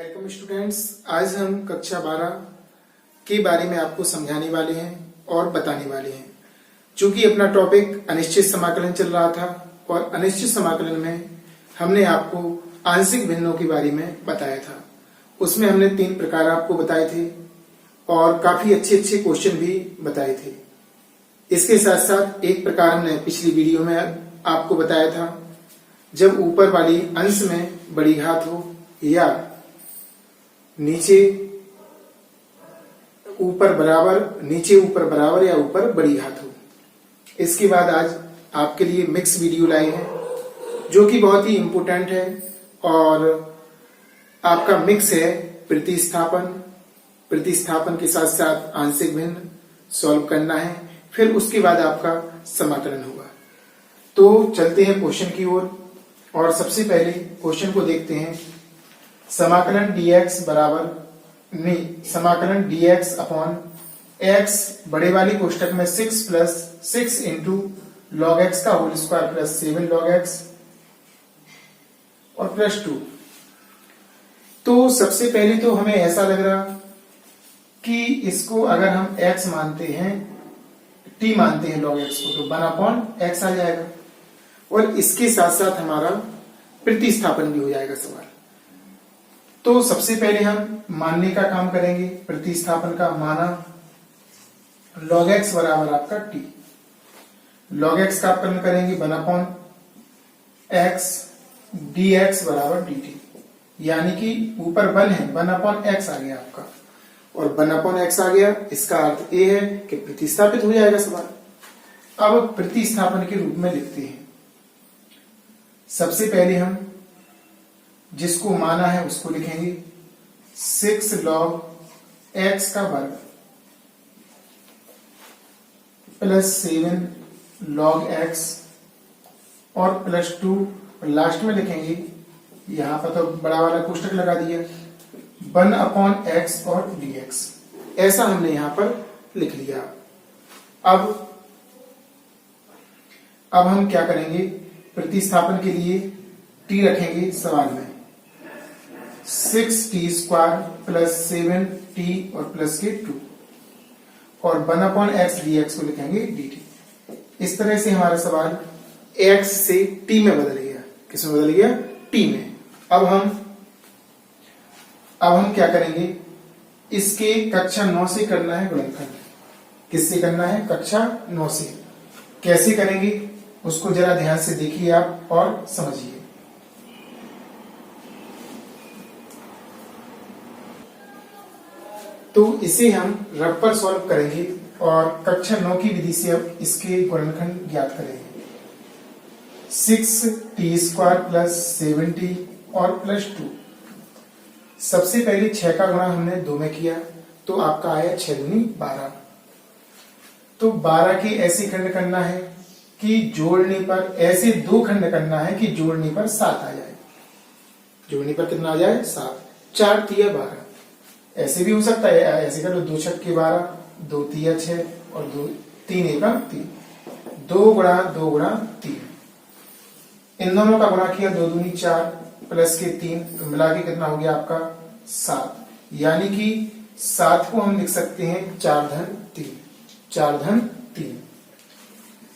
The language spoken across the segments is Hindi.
Welcome students. आज हम कक्षा 12 के बारे में आपको समझाने वाले हैं और बताने वाले हैं। चूंकि अपना टॉपिक अनिश्चित समाकलन चल रहा था और अनिश्चित समाकलन में हमने आपको आंशिक भिन्नों के बारे में बताया था। उसमें हमने 3 प्रकार आपको बताए थे और काफी अच्छे अच्छे क्वेश्चन भी बताए थे। इसके साथ साथ एक प्रकार हमने पिछली वीडियो में आपको बताया था, जब ऊपर वाली अंश में बड़ी घात हो या नीचे ऊपर बराबर या ऊपर बड़ी घात हो। इसके बाद आज आपके लिए मिक्स वीडियो लाए हैं जो कि बहुत ही इंपोर्टेंट है और आपका मिक्स है प्रतिस्थापन के साथ साथ आंशिक भिन्न सॉल्व करना है, फिर उसके बाद आपका समाकलन होगा। तो चलते हैं क्वेश्चन की ओर और सबसे पहले क्वेश्चन को देखते हैं। समाकलन dx अपॉन x बड़े वाली कोष्टक में 6 प्लस 6 इंटू लॉग एक्स का whole square plus 7 log x और प्लस 2। तो सबसे पहले तो हमें ऐसा लग रहा कि इसको अगर हम x मानते हैं, t मानते हैं लॉग एक्स को, तो 1 अपॉन x आ जाएगा और इसके साथ साथ हमारा प्रतिस्थापन भी हो जाएगा सवाल। तो सबसे पहले हम मानने का काम करेंगे, प्रतिस्थापन का माना log x बराबर आपका t। log x का अपकरण करेंगे 1 अपॉन x dx बराबर dt, यानी कि ऊपर 1 है, 1 अपॉन x आ गया आपका और 1 अपॉन x आ गया। इसका अर्थ ये है कि प्रतिस्थापित हो जाएगा सवाल। अब प्रतिस्थापन के रूप में लिखते हैं। सबसे पहले हम जिसको माना है उसको लिखेंगे 6 log x का वर्ग प्लस 7 log x और प्लस 2, लास्ट में लिखेंगे, यहां पर तो बड़ा वाला कोष्टक लगा दिया, 1 अपॉन x और dx। ऐसा हमने यहां पर लिख लिया। अब हम क्या करेंगे, प्रतिस्थापन के लिए t रखेंगे सवाल में, 6t स्क्वायर प्लस 7t और प्लस के 2 और 1 अपॉन x dx को लिखेंगे dt। इस तरह से हमारा सवाल x से t में बदल गया। किस में बदल गया? t में। अब हम क्या करेंगे, इसके कक्षा 9 से करना है गुणनखंड। किससे करना है? कक्षा 9 से। कैसे करेंगे उसको जरा ध्यान से देखिए आप और समझिए। तो इसे हम रफ पर सॉल्व करेंगे और कक्षा 9 की विधि से अब इसके गुणनखंड ज्ञात करेंगे। 6t स्क्वायर प्लस 7t और प्लस 2। सबसे पहले 6 का गुणा हमने 2 में किया तो आपका आया 6 दूनी 12। तो 12 के ऐसे खंड करना है कि जोड़ने पर, ऐसे 2 खंड करना है कि जोड़ने पर 7 आ जाए। जोड़ने पर कितना आ जाए? 7। 4 तिया 12। ऐसे भी हो सकता है, ऐसे कर लो, 2 छक्के 12, 2 तिया 6 और 2 3 एका 3, 2 गुणा 2 गुणा 3। इन दोनों का गुणा किया, 2 दूनी 4 प्लस के 3, तो मिला के कितना हो गया आपका 7। यानी कि 7 को हम लिख सकते हैं 4 धन 3, 4 धन 3।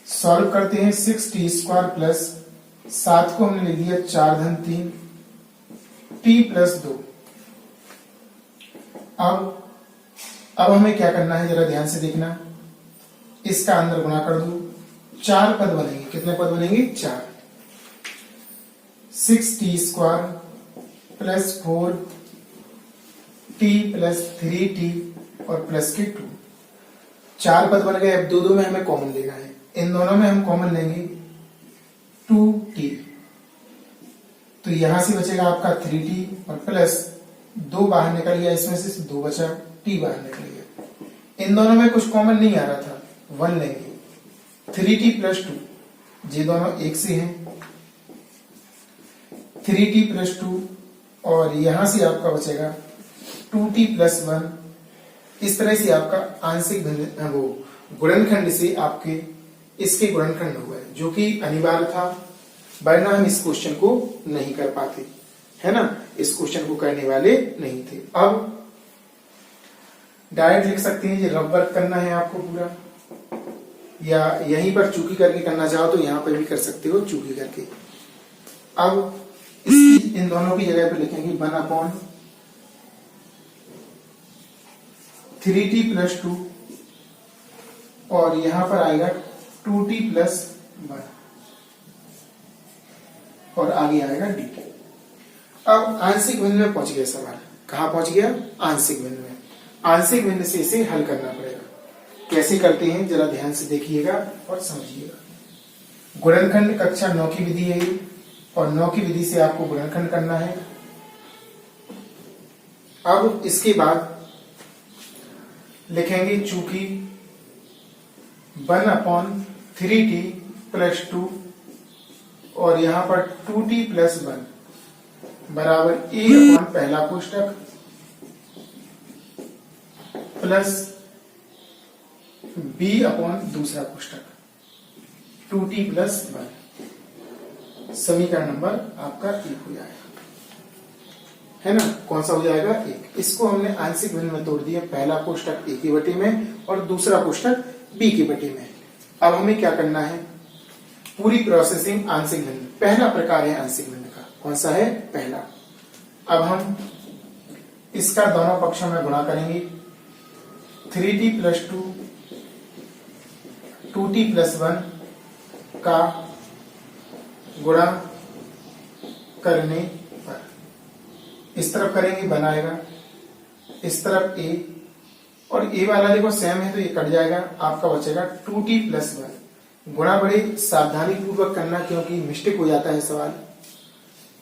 सॉल्व करते हैं 6t स्क्वायर प्लस 7 को हमने ले लिया 4 धन 3 t प्लस 2। अब हमें क्या करना है, जरा ध्यान से देखना। इसका अंदर गुणा कर दो, 4 पद बनेंगे। कितने पद बनेंगे? 4। 6t square plus 4t plus 3t और प्लस के 2। 4 पद बन गए। अब 2 में हमें कॉमन लेना है। इन दोनों में हम कॉमन लेंगे 2t, तो यहां से बचेगा आपका 3t और प्लस 2 बाहर निकल गया, इसमें से 2 बचा, t बाहर निकल गया। इन दोनों में कुछ कॉमन नहीं आ रहा था, 1 लेंगे। 3t प्लस 2, ये दोनों एक से हैं, 3t प्लस 2 और यहां से आपका बचेगा 2t प्लस 1। इस तरह से आपका आंशिक वो गुणनखंड से आपके इसके गुणनखंड हुआ है, जो कि अनिवार्य था, वरना हम इस क्वेश्चन को नहीं कर पाते। है ना, इस क्वेश्चन को करने वाले नहीं थे। अब डायरेक्ट लिख सकते हैं, ये रफ वर्क करना है आपको पूरा, या यहीं पर चूकी करके करना चाहो तो यहां पर भी कर सकते हो चूकी करके। अब इन दोनों की जगह पे लिखेंगे 1/3t + 2 और यहां पर आएगा 2t + 1 और आगे आएगा dt। अब आंशिक भिन्न में पहुंच गया सवाल, कहां पहुंच गया? आंशिक भिन्न में। आंशिक भिन्न से इसे हल करना पड़ेगा। कैसे करते हैं जरा ध्यान से देखिएगा और समझिएगा। गुणनखंड कक्षा 9 की विधि है ये, और 9 की विधि से आपको गुणनखंड करना है। अब इसके बाद लिखेंगे चूंकि 1/3t + 2 और यहां पर 2t + 1 बराबर a पहला कोष्टक प्लस b दूसरा कोष्टक 2t + 1। समीकरण नंबर आपका 1 हो जाएगा, है ना। कौन सा हो जाएगा? 1। इसको हमने आंशिक भिन्न में तोड़ दिया, पहला कोष्टक a के बटे में और दूसरा कोष्टक b के बटे में। अब हमें क्या करना है? पूरी प्रोसेसिंग आंशिक भिन्न, पहला प्रकार है आंशिक भिन्न का, कौन सा है? पहला। अब हम इसका दोनों पक्षों में गुणा करेंगे, 3t + 2 2t + 1 का गुणा करने पर इस तरफ करेंगे, बनाएगा इस तरफ a, और a वाला देखो सेम है तो ये कट जाएगा, आपका बचेगा 2t + 1। गुणा बड़े सावधानी पूर्वक करना क्योंकि मिस्टेक हो जाता है सवाल।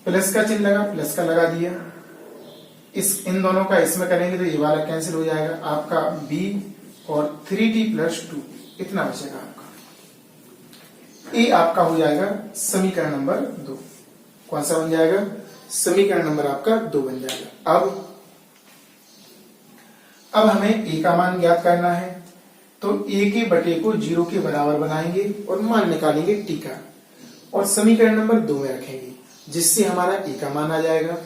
प्लस का चिन्ह लगा, प्लस का लगा दिया, इन दोनों का इसमें करेंगे तो ये वाला कैंसिल हो जाएगा, आपका b और 3t + 2 इतना बचेगा आपका। ए आपका हो जाएगा समीकरण नंबर 2। कौन सा बन जाएगा? समीकरण नंबर आपका 2 बन जाएगा। अब हमें ए का मान ज्ञात करना है, तो a के बटे को 0 के बराबर बनाएंगे और मान निकालेंगे t का, और समीकरण नंबर 2 में रखेंगे, जिससे हमारा a का मान आ जाएगा।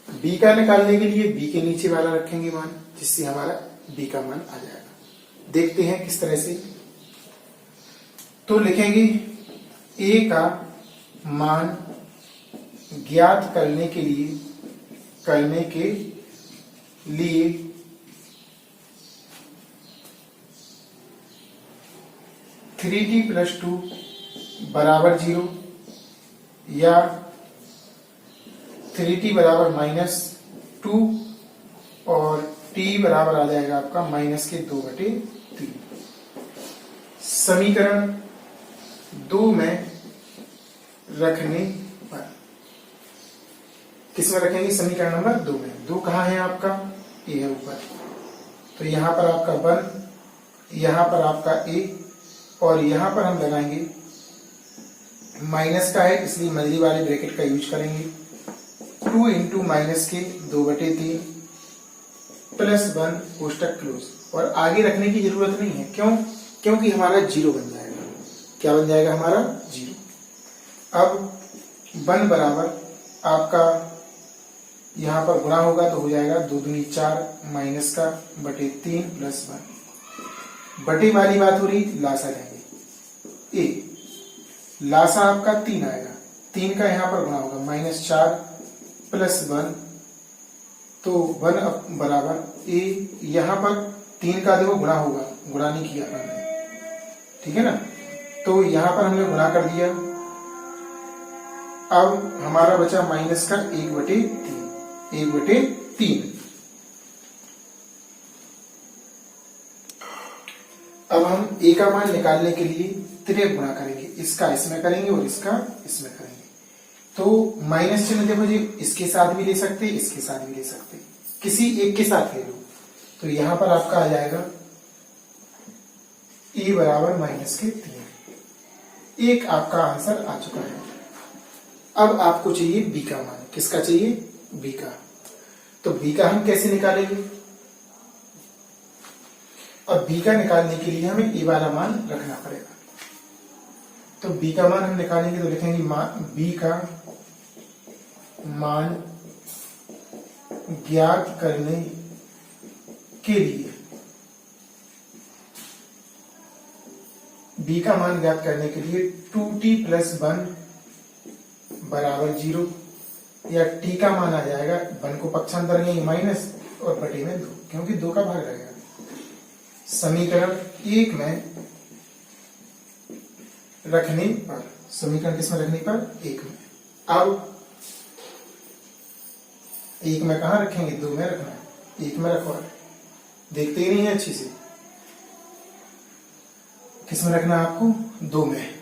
b का निकालने के लिए b के नीचे वाला रखेंगे मान, जिससे हमारा b का मान आ जाएगा। देखते हैं किस तरह से। तो लिखेंगे a का मान ज्ञात करने के लिए 3t + 2 बराबर 0 या 3t बराबर -2 और t बराबर आ जाएगा आपका -2/3। समीकरण 2 में रखने पर किसमें रखेंगे? समीकरण नंबर 2 में। 2 कहाँ है आपका? ए है ऊपर, तो यहां पर आपका 1, यहां पर आपका a, और यहां पर हम लगाएंगे माइनस का है इसलिए मंझली वाले ब्रैकेट का यूज करेंगे। 2 × -2/3 + 1 कोष्टक क्लोज, और आगे रखने की जरूरत नहीं है। क्यों? क्योंकि हमारा 0 बन जाएगा। क्या बन जाएगा? हमारा 0। अब 1 बराबर आपका यहां पर गुणा होगा तो हो जाएगा 2 दूनी 4 माइनस का बटे 3 + 1। बटे वाली बात हो रही, लासा लेंगे ए, लासा आपका 3 आएगा, 3 का यहां पर गुणा होगा -4 + 1, तो 1 बराबर ए, यहां पर 3 का देखो गुणा होगा, गुणा नहीं किया हमने, ठीक है ना, तो यहां पर हमने गुणा कर दिया। अब हमारा बचा माइनस का 1/3। अब हम a का मान निकालने के लिए तिर्यक गुणा करेंगे, इसका इसमें करेंगे और इसका इसमें करेंगे। तो माइनस चिन्ह देखो जी, इसके साथ भी ले सकते, इसके साथ भी ले सकते, किसी एक के साथ ले लो, तो यहां पर आपका आ जाएगा a बराबर -3। एक आपका आंसर आ चुका है। अब आपको चाहिए b का मान। किसका चाहिए? b का। तो b का हम कैसे निकालेंगे? अब b का निकालने के लिए हमें a वाला मान रखना पड़ेगा। तो b का मान हम निकालेंगे तो लिखेंगे b का मान ज्ञात करने के लिए b का मान ज्ञात करने के लिए 2t + 1 = 0 या t का मान आ जाएगा 1 को पक्षांतर में माइनस और बटे में 2 क्योंकि 2 का भाग रहेगा। समीकरण 1 में रखने पर, समीकरण किसमें रखने पर 1 में। अब 1 में कहां रखेंगे, 2 में रखना है। 1 में रखो, देखते ही नहीं है अच्छी से। किसमें रखना है आपको, 2 में।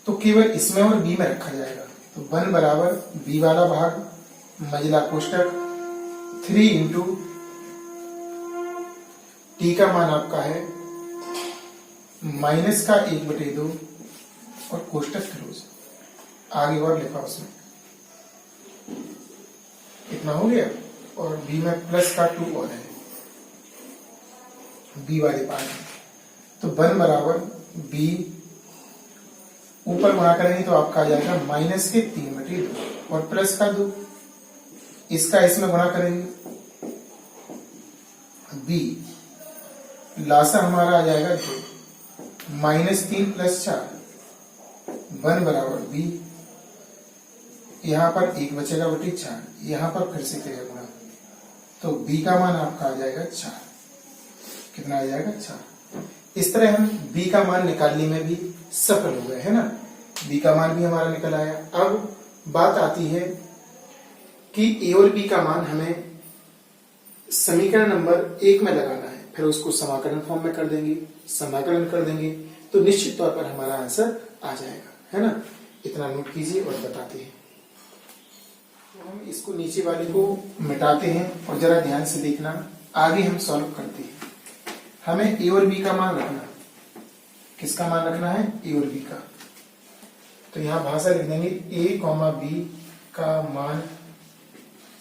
तो केवल इसमें और b में रखा जाएगा। तो 1 बराबर b वाला भाग मजिला कोष्टक 3 इंटू t का मान आपका है माइनस का 1/2 और कोष्टक क्लोज। आगे और लिखा उसमें इतना हो गया। और b में प्लस का 2 और है b वाले पार्ट में। तो 1 बराबर b ऊपर गुणा करेंगे तो आपका आ जाएगा माइनस के 3/2 और प्लस का 2। इसका इसमें गुणा करेंगे b, लासा हमारा आ जाएगा 2 -3 + 4 1 बराबर b। यहां पर 1 बचेगा बटे 4, यहां पर फिर से करेगा गुणा। तो b का मान आपका आ जाएगा 4। कितना आ जाएगा, 4। इस तरह हम b का मान निकालने में भी सफल हो गए, है ना। b का मान भी हमारा निकल आया। अब बात आती है कि a और b का मान हमें समीकरण नंबर 1 में लगाना है, फिर उसको समाकलन फॉर्म में कर देंगे, समाकलन कर देंगे तो निश्चित तौर पर हमारा आंसर आ जाएगा, है ना। इतना नोट कीजिए और बताते हैं। तो हम इसको नीचे वाले को मिटाते हैं और जरा ध्यान से देखना, आगे हम सॉल्व करते हैं। हमें a और b का मान रखना। किसका मान रखना है, a और b का। तो यहां भाषा लिख देंगे a, b का मान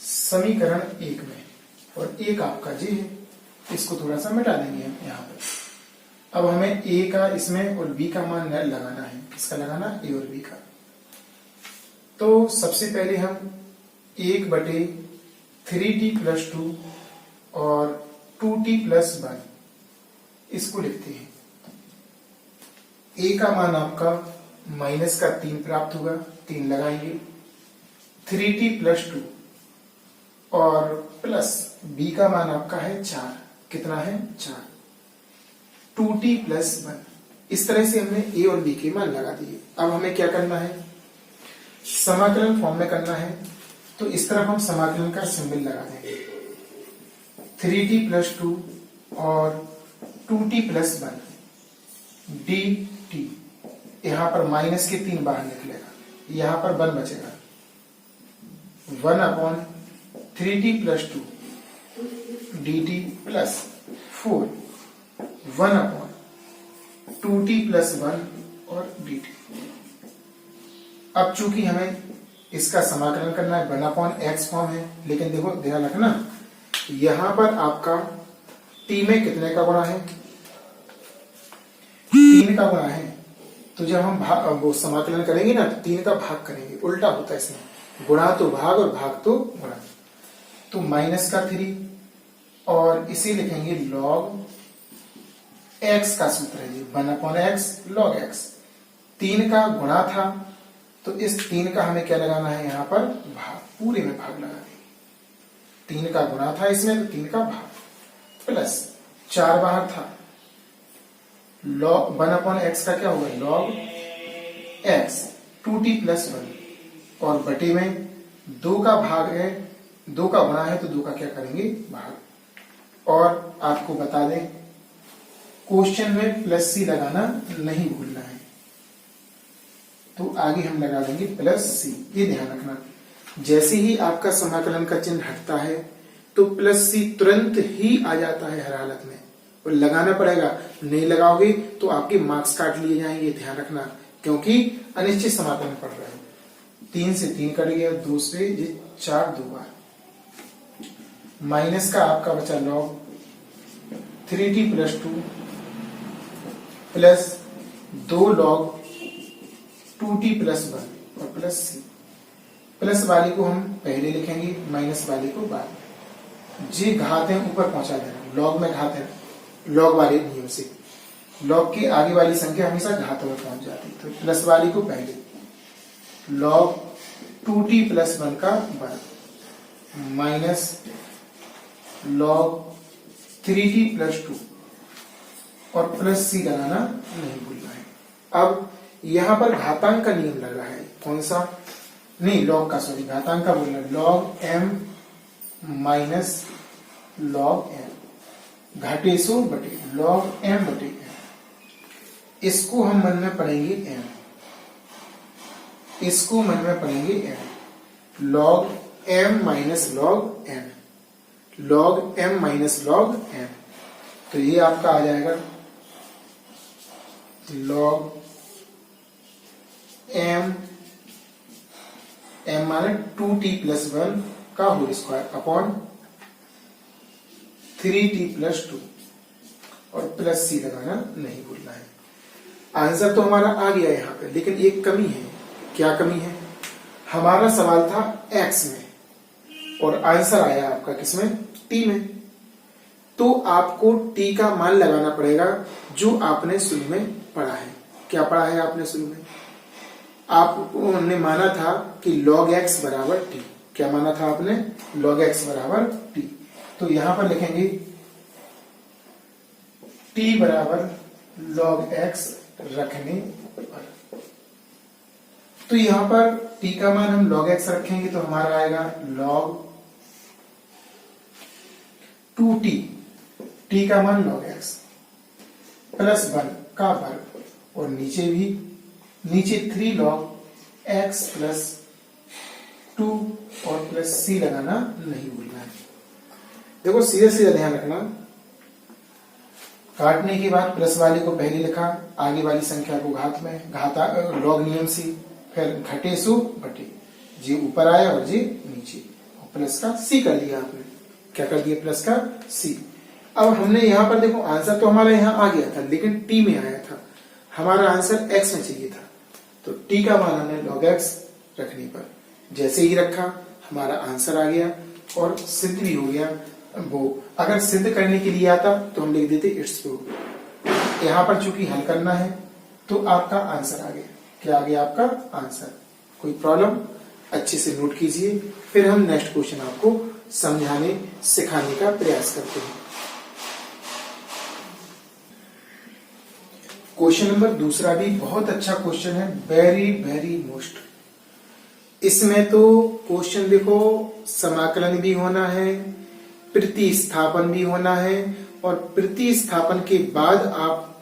समीकरण 1 में, और 1 आपका j है। इसको थोड़ा सा मिटा देंगे हम यहाँ पर। अब हमें a का इसमें और b का मान लगाना है। किसका लगाना, a और b का। तो सबसे पहले हम 1/3t + 2 और 2t + 1 इसको लिखते हैं। a का मान आपका माइनस का 3 प्राप्त होगा, 3 लगाएंगे, 3t + 2 और प्लस b का मान आपका है 4। कितना है, 4, 2t + 1। इस तरह से हमने a और b के मान लगा दिए। अब हमें क्या करना है, समाकलन फॉर्म में करना है। तो इस तरफ हम समाकलन का सिंबल लगा देंगे, 3t + 2 और 2t + 1 dt। यहां पर माइनस के 3 बाहर निकलेगा, यहां पर 1 बचेगा। 1/3t + 2 dt + 4 1/2t + 1 और dt। अब चूंकि हमें इसका समाकलन करना है, 1/x फॉर्म है, लेकिन देखो ध्यान रखना यहां पर आपका t में कितने का गुणा है, 3 का गुणा है। तो जब हम वो समाकलन करेंगे ना तो 3 का भाग करेंगे, उल्टा होता है इसमें, गुणा तो भाग और भाग तो गुणा। तो माइनस का 3 और इसे लिखेंगे log x का सूत्र है, 1/x log x। 3 का गुणा था तो इस 3 का हमें क्या लगाना है, यहां पर भाग, पूरे में भाग लगा देंगे। 3 का गुणा था इसमें तो 3 का भाग प्लस 4 बाहर था, log 1/x का क्या होगा, log x 2t + 1 और बटे में 2 का भाग है, 2 का गुणा है तो 2 का क्या करेंगे, भाग। और आपको बता दें क्वेश्चन में +c लगाना नहीं भूलना है, तो आगे हम लगा देंगे +c। ये ध्यान रखना, जैसे ही आपका समाकलन का चिन्ह हटता है तो +c तुरंत ही आ जाता है हर हालत में, और लगाना पड़ेगा। नहीं लगाओगे तो आपके मार्क्स काट लिए जाएंगे, ध्यान रखना, क्योंकि अनिश्चित समाकलन पढ़ रहे हो। 3 से 3 कट गया, 2 से 4 2 बार, माइनस का आपका बचा log 3t + 2 plus 2 log 2t + 1 और प्लस c। प्लस वाली को हम पहले लिखेंगे, माइनस वाली को बाद में। जी घात है ऊपर पहुंचा देना, लॉग में घात है, लॉग वाले नियम से लॉग की आगे वाली संख्या हमेशा घात में पहुंच जाती है। तो प्लस वाली को पहले, लॉग 2t + 1 का वर्ग माइनस लॉग 3t + 2 और प्लस सी लगाना नहीं भूलना है। अब यहां पर घातांक का नियम लग रहा है, कौन सा, नहीं लॉग का, सॉरी घातांक का बोलना, log m minus log n घाटेसु बटे लॉग m बटे n। इसको हम मन में पढ़ेंगे m, इसको मन में पढ़ेंगे m, log m minus log n, log m minus log n। तो ये आपका आ जाएगा लॉग m माने 2t + 1 का होल स्क्वायर अपॉन 3t + 2 और प्लस सी लगाना नहीं भूलना है। आंसर तो हमारा आ गया यहाँ पे, लेकिन एक कमी है। क्या कमी है? हमारा सवाल था x में और आंसर आया आपका किसमें, t में। तो आपको t का मान लगाना पड़ेगा जो आपने शुरू में पढ़ा है। क्या पढ़ा है आपने शुरू में? आपने माना था कि log x बराबर t। क्या माना था आपने? log x बराबर t। तो यहां पर लिखेंगे t बराबर log x रखने पर। तो यहां पर t का मान हम log x रखेंगे तो हमारा आएगा log 2t, t का मान log x + 1 का वर्ग और नीचे भी, नीचे 3 log x + 2 और प्लस c लगाना नहीं भूलना है। देखो सीधे सीधे ध्यान रखना, काटने के बाद प्लस वाली को पहले लिखा, आगे वाली संख्या को घात में, घाता लॉग नियम से, फिर घटेसु बटे, जी ऊपर आया और जी नीचे, और प्लस का c कर दिया आपने। क्या कर दिया? प्लस का c। अब हमने यहाँ पर देखो आंसर तो हमारा यहाँ आ गया था, लेकिन t में आया था, हमारा आंसर x में चाहिए था। तो t का मान हमने log x रखने पर जैसे ही रखा हमारा आंसर आ गया और सिद्ध भी हो गया। वो अगर सिद्ध करने के लिए आता तो हम लिख देते इट्स प्रूव। यहाँ पर चूंकि हल करना है तो आपका आंसर आ गया। क्या आ गया आपका आंसर? कोई प्रॉब्लम? अच्छे से नोट कीजिए, फिर हम नेक्स्ट क्वेश्चन आपको समझाने सिखाने का प्रयास करते हैं। क्वेश्चन नंबर दूसरा भी बहुत अच्छा क्वेश्चन है, वेरी वेरी मोस्ट। इसमें तो क्वेश्चन देखो समाकलन भी होना है, प्रतिस्थापन भी होना है, और प्रतिस्थापन के बाद आप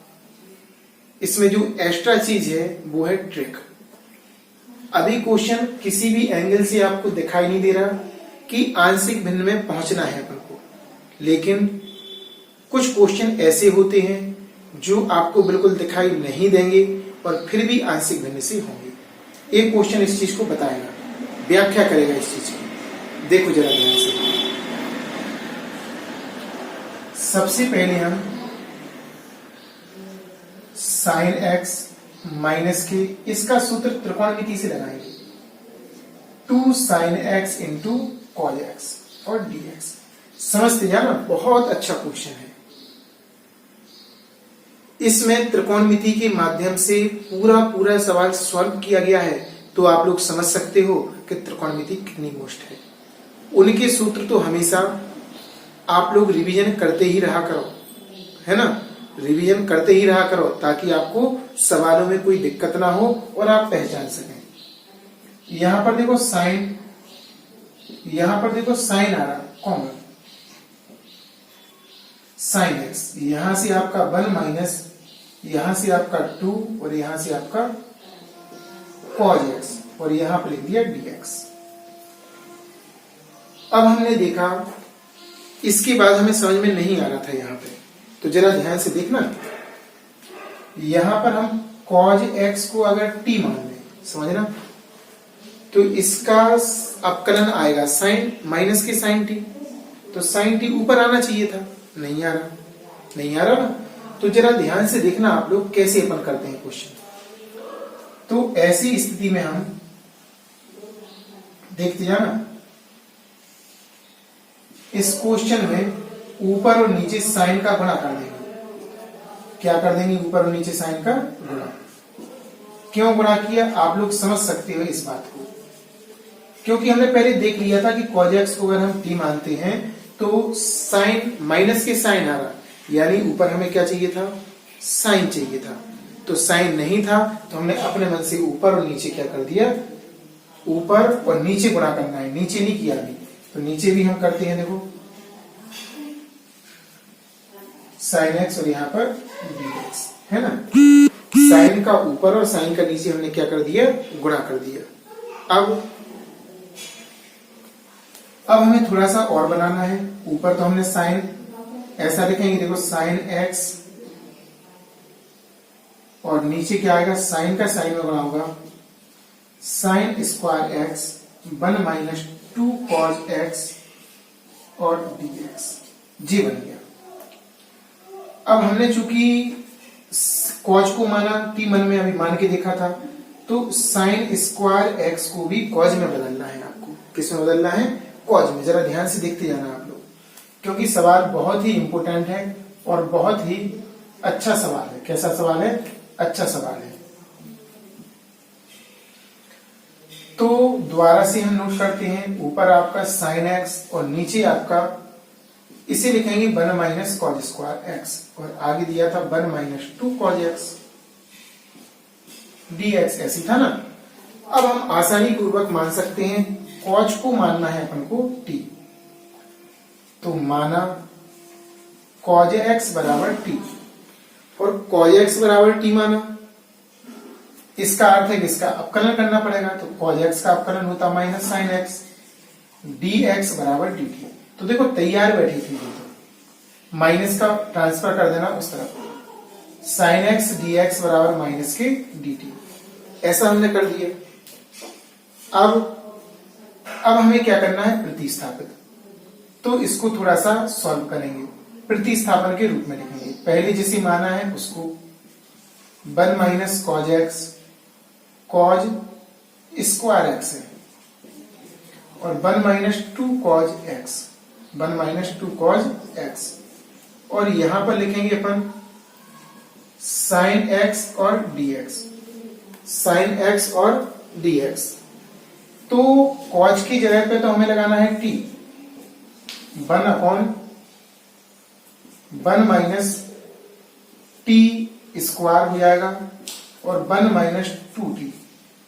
इसमें जो एक्स्ट्रा चीज है वो है ट्रिक। अभी क्वेश्चन किसी भी एंगल से आपको दिखाई नहीं दे रहा कि आंशिक भिन्न में पहुंचना है अपन को, लेकिन कुछ क्वेश्चन ऐसे होते हैं जो आपको बिल्कुल दिखाई नहीं देंगे और फिर भी आंशिक भिन्न से होंगे। एक क्वेश्चन इस चीज को बताएगा, व्याख्या करेगा इस चीज की। देखो जरा ध्यान से। सबसे पहले हम sin x माइनस के इसका सूत्र त्रिकोणमिति से लगाएंगे, 2 sin x × cos x और dx। समझते जाना, बहुत अच्छा क्वेश्चन है। इसमें त्रिकोणमिति के माध्यम से पूरा सवाल सॉल्व किया गया है, तो आप लोग समझ सकते हो कि त्रिकोणमिति कितनी मोस्ट है। उनके सूत्र तो हमेशा आप लोग रिवीजन करते ही रहा करो, है ना, रिवीजन करते ही रहा करो ताकि आपको सवालों में कोई दिक्कत ना हो और आप पहचान सकें। यहां पर देखो साइन, यहां पर देखो साइन आ रहा कॉमन, साइन एक्स, यहां से आपका 1 माइनस, यहां से आपका 2 और यहां से आपका cos x और यहां पर लिख दिया dx। अब हमने देखा, इसके बाद हमें समझ में नहीं आ रहा था यहां पे, तो जरा ध्यान से देखना। यहां पर हम cos x को अगर t मान लें, समझना, तो इसका अपकलन आएगा साइन माइनस के साइन t, तो साइन t ऊपर आना चाहिए था, नहीं आ रहा, नहीं आ रहा ना। तो जरा ध्यान से देखना आप लोग कैसे अपन करते हैं क्वेश्चन। तो ऐसी स्थिति में हम देखते जाना। इस क्वेश्चन में ऊपर और नीचे साइन का गुणा कर देंगे। क्या कर देंगे? ऊपर और नीचे साइन का गुणा। क्यों गुणा किया आप लोग समझ सकते हो इस बात को, क्योंकि हमने पहले देख लिया था कि cos x को अगर हम t मानते हैं तो साइन माइनस के साइन आ रहा, यानी ऊपर हमें क्या चाहिए था? साइन चाहिए था। तो साइन नहीं था तो हमने अपने मन से ऊपर और नीचे क्या कर दिया? ऊपर और नीचे गुणा करना है, नीचे नहीं किया अभी। तो नीचे भी हम करते हैं, देखो साइन x और यहाँ पर dx है ना। साइन का ऊपर और साइन का नीचे हमने क्या कर दिया? गुणा कर दिया। अब हमें थोड़ा सा और बनाना है। ऊपर तो हमने साइन ऐसा लिखेंगे, देखो साइन x, और नीचे क्या आएगा? साइन का साइन में गुणा होगा, sine square x 1 minus 2 cos x और dx। जी बन गया। अब हमने चूंकि cos को माना, t मन में अभी मान के देखा था, तो साइन स्क्वायर x को भी cos में बदलना है आपको। किस में बदलना है? cos में। जरा ध्यान से देखते जाना आप लोग, क्योंकि सवाल बहुत ही इंपॉर्टेंट है और बहुत ही अच्छा सवाल है। कैसा सवाल है? अच्छा सवाल है। तो दोबारा से हम नोट करते हैं, ऊपर आपका साइन x और नीचे आपका इसे लिखेंगे 1 माइनस कॉज स्क्वायर x, और आगे दिया था 1 माइनस 2 cos x dx। ऐसी था ना। अब हम आसानी पूर्वक मान सकते हैं, cos को मानना है अपन को t, तो माना cos x बराबर t, और cos x बराबर t माना। इसका अर्थ है कि इसका अवकलन करना पड़ेगा, तो cos x का अवकलन होता माइनस साइन x, dx बराबर dt। तो देखो तैयार बैठी थी, तो माइनस का ट्रांसफर कर देना उस तरफ, साइन x dx बराबर माइनस के dt। ऐसा हमने कर दिया। अब हमें क्या करना है? प्रतिस्थापित। तो इसको थोड़ा सा सॉल्व करेंगे, प्रतिस्थापन के रूप में लिखेंगे। पहले जिसे माना है उसको 1 minus cos x cause square x है, और 1 minus 2 cause x, 1 minus 2 cause x, और यहां पर लिखेंगे अपन साइन x और dx, साइन x और dx। तो कॉज की जगह पे तो हमें लगाना है t, 1 upon 1 minus T square हो जाएगा, और 1 माइनस 2t,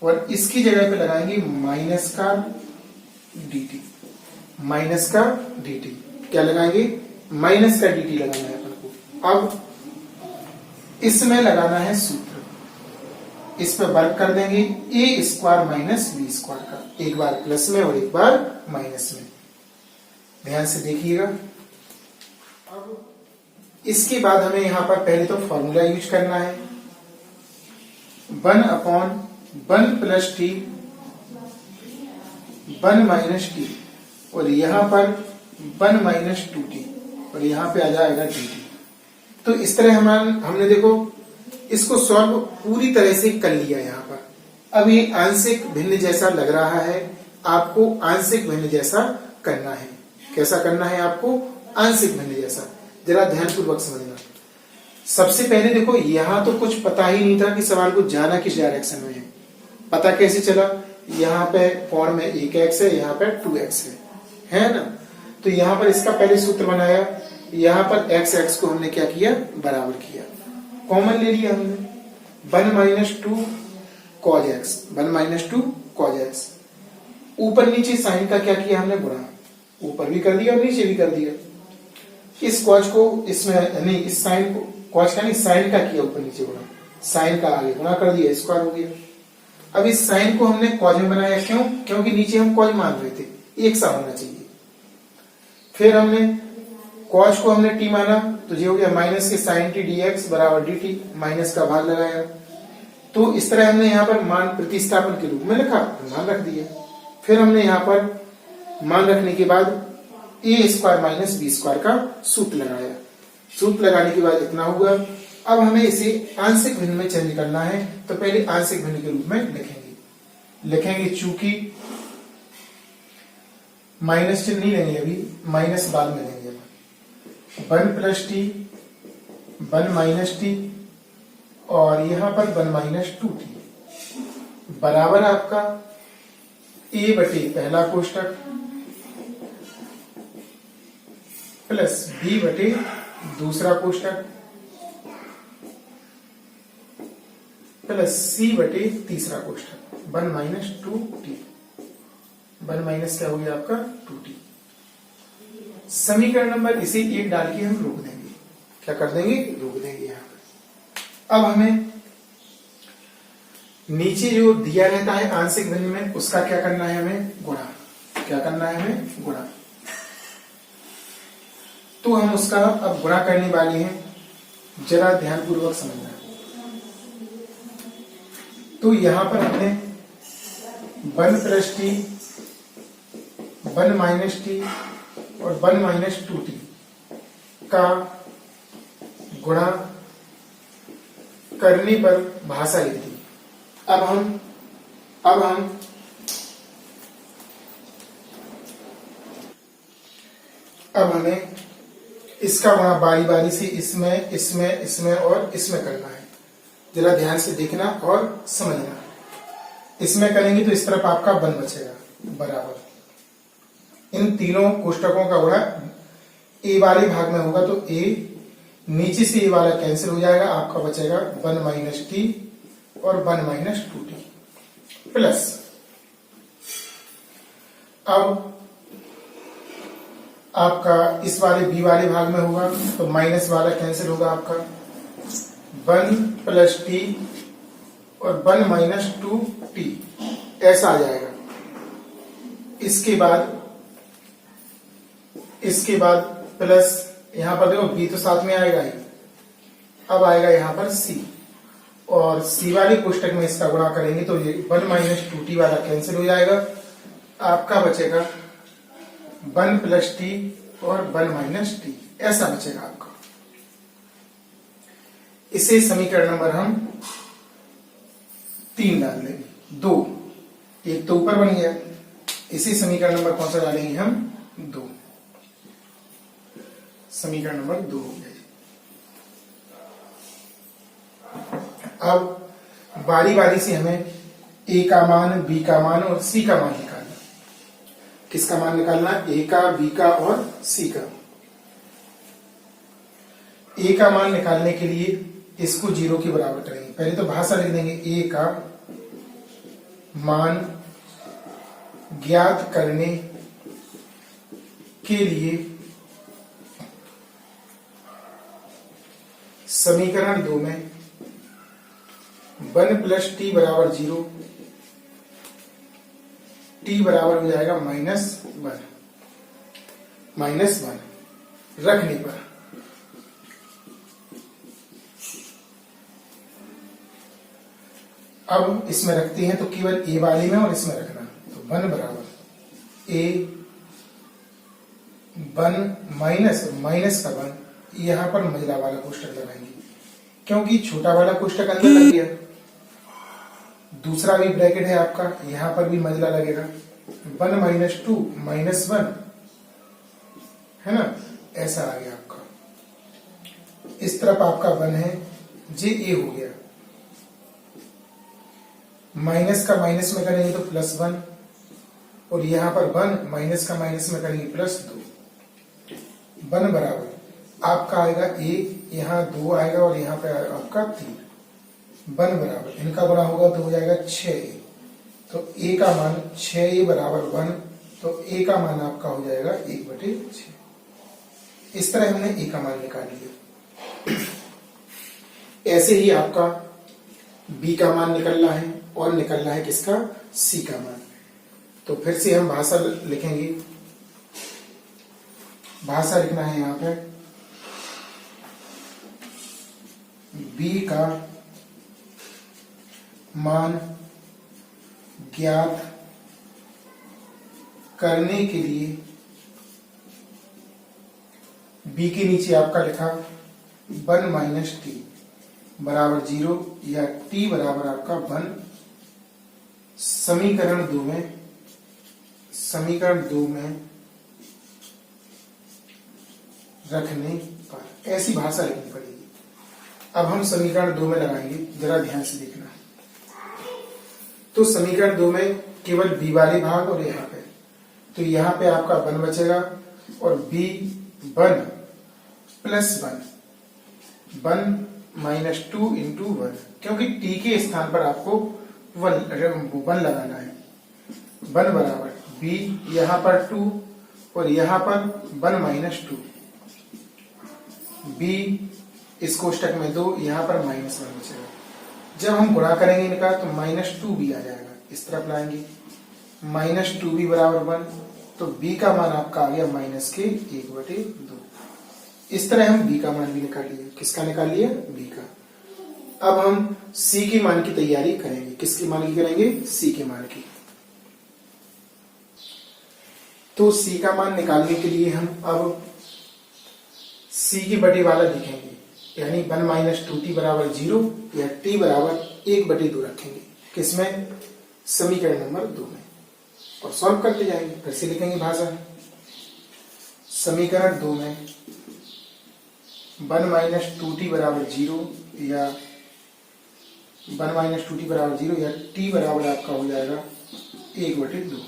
और इसकी जगह पे लगाएंगे माइनस का dt, माइनस का dt। क्या लगाएंगे? माइनस का dt लगाना है अपन को। अब इसमें लगाना है सूत्र, इस पे वर्क कर देंगे a square minus B square का, एक बार प्लस में और एक बार माइनस में। ध्यान से देखिएगा। अब इसके बाद हमें यहां पर पहले तो फॉर्मूला यूज करना है, 1 upon 1 plus T 1 minus T, और यहां पर 1 माइनस 2t, और यहां पे आ जाएगा dt। तो इस तरह हमने देखो इसको सॉल्व पूरी तरह से कर लिया। यहां पर अब ये आंशिक भिन्न जैसा लग रहा है, आपको आंशिक भिन्न जैसा करना है। कैसा करना है आपको? आंशिक भिन्न जैसा। जरा ध्यानपूर्वक समझना। सबसे पहले देखो यहां तो कुछ पता ही नहीं था कि सवाल को जाना किस डायरेक्शन में है। पता कैसे चला? यहाँ पे कोण में 1x है, यहाँ पे 2x है ना। तो यहाँ पर इसका पहले सूत्र बनाया, यहाँ पर x को हमने क्या किया? बराबर किया, कॉमन ले लिया हमने। 1 minus 2 cause x, 1 minus 2 cause x। ऊपर नीचे साइन का क्या किया हमने? गुणा। ऊपर भी कर दिया और नीचे भी कर दिया। इस कॉज को इसमें नहीं, इस साइन को, कॉज का नहीं साइन का किया ऊपर नीचे गुणा, साइन का आगे गुणा कर दिया, स्क्वायर हो गया। अब इस साइन को हमने कॉज में बनाया, क्यों? क्योंकि नीचे हम कॉज मान रहे थे, एक सा होना चाहिए। फिर हमने कॉज को हमने टी माना, तो ये हो गया माइनस के साइन टी dx बराबर dt, माइनस का भाग लगाया। तो इस तरह हमने यहाँ पर मान प्रतिस्थापन के रूप में लिखा, मान रख दिया। फिर हमने यहाँ पर मान रखने के बाद a square minus B square का सूत्र लगाया। सूत्र लगाने के बाद इतना हुआ। अब हमें इसे आंशिक भिन्न में चेंज करना है, तो पहले आंशिक भिन्न के रूप में लिखेंगे। चूंकि माइनस चिन्ह नहीं लेंगे अभी, माइनस बाद में लेंगे। 1 प्लस टी, 1 माइनस टी, और यहां पर 1 माइनस 2t बराबर आपका a बटे पहला कोष्टक प्लस b बटे दूसरा कोष्टक प्लस c बटे तीसरा कोष्टक। 1 माइनस 2t, 1 माइनस क्या हो गया आपका 2t। समीकरण नंबर इसे 1 डाल के हम रोक देंगे। क्या कर देंगे? रोक देंगे यहां पर। अब हमें नीचे जो दिया रहता है आंशिक भिन्न में, उसका क्या करना है? हमें गुणा। क्या करना है? हमें गुणा। तो हम उसका अब गुणा करने वाले हैं, जरा ध्यानपूर्वक समझना। तो यहां पर हमने 1 प्लस टी, 1 माइनस टी और 1 माइनस 2t का गुणा करने पर भाषा लिख दी। अब हमें इसका गुणा बारी बारी से इसमें, इसमें, इसमें और इसमें करना है। जरा ध्यान से देखना और समझना। इसमें करेंगे तो इस तरफ आपका 1 बचेगा बराबर। इन तीनों कोष्टकों का गुणा ए वाले भाग में होगा तो ए, नीचे से ए वाला कैंसिल हो जाएगा, आपका बचेगा 1 माइनस टी और 1 माइनस 2t प्लस। अब आपका इस वाले बी वाले भाग में होगा तो माइनस वाला कैंसिल होगा, आपका 1 प्लस टी और 1 माइनस 2t ऐसा आ जाएगा। इसके बाद प्लस, यहां पर देखो बी तो साथ में आएगा ही। अब आएगा यहां पर सी, और सी वाले कोष्टक में इसका गुणा करेंगे तो ये 1 माइनस 2t वाला कैंसिल हो जाएगा, आपका बचेगा 1 प्लस टी और 1 माइनस टी ऐसा बचेगा आपका। इसे समीकरण नंबर हम 3 डाल देंगे। 2, एक तो ऊपर बन गया, इसी समीकरण नंबर कौन सा डालेंगे हम? 2। समीकरण नंबर 2 हो गया। अब बारी बारी से हमें ए का मान, बी का मान और सी का मान निकालना। किसका मान निकालना? ए का, बी का और सी का। ए का मान निकालने के लिए इसको 0 के बराबर करेंगे। पहले तो भाषा लिख देंगे, ए का मान ज्ञात करने के लिए समीकरण 2 में 1 प्लस टी बराबर 0, टी बराबर हो जाएगा -1, -1 रखने पर अब इसमें रखते हैं तो केवल ए वाले में और इसमें रखना। तो 1 बराबर ए 1 माइनस का 1, यहां पर महिला वाला कोष्टक लगाएंगे क्योंकि छोटा वाला कोष्टक अंदर लग गया। दूसरा भी ब्रैकेट है आपका, यहां पर भी महिला लगेगा। 1 माइनस 2 -1 है ना, ऐसा आ गया आपका। इस तरफ आपका 1 है, जे ए हो गया। माइनस का माइनस में करेंगे तो +1, और यहां पर 1 माइनस का माइनस में करेंगे +2। 1 बराबर आपका आएगा ए, यहां 2 आएगा और यहां पे आपका 3। 1 बराबर इनका गुणा होगा तो हो जाएगा 6a। तो a का मान 6a बराबर 1, तो a का मान आपका हो जाएगा 1/6। इस तरह हमने a का मान निकाल लिया। ऐसे ही आपका b का मान निकलना है और निकलना है किसका? c का मान। तो फिर से हम भाषा लिखेंगे। भाषा लिखना है यहां पे, b का मान ज्ञात करने के लिए b के नीचे आपका लिखा 1 माइनस टी बराबर 0 या t बराबर आपका 1। समीकरण 2 में समीकरण 2 में रखने पर, ऐसी भाषा लिखनी पड़ेगी। अब हम समीकरण 2 में लगाएंगे, जरा ध्यान से देखना। तो समीकरण 2 में केवल b वाले भाग और यहाँ पे, तो यहाँ पे आपका 1 बचेगा और b 1 प्लस 1 माइनस 2 इंटू 1, क्योंकि t के स्थान पर आपको 1 लगाना है। 1 बराबर b, यहाँ पर 2 और यहाँ पर 1 माइनस 2, b इस कोष्टक में 2, यहाँ पर माइनस 1 बचेगा। जब हम गुणा करेंगे इनका तो माइनस 2b आ जाएगा, इस तरफ लाएंगे माइनस 2b बराबर 1, तो b का मान आपका आ गया माइनस के 1/2। इस तरह हम b का मान भी निकाल लिया। किसका निकाल लिया? b का। अब हम c के मान की तैयारी करेंगे। किसके मान की करेंगे? c के मान की। तो c का मान निकालने के लिए हम अब c की बटे वाला लिखेंगे, यानी 1 माइनस 2t बराबर 0 या t बराबर 1/2 रखेंगे। किसमें? समीकरण नंबर 2 में, और सॉल्व करते जाएंगे। फिर से लिखेंगे भाषा। समीकरण 2 में 1 माइनस 2t बराबर 0 या 1 माइनस 2t बराबर 0 या t बराबर आपका हो जाएगा 1/2।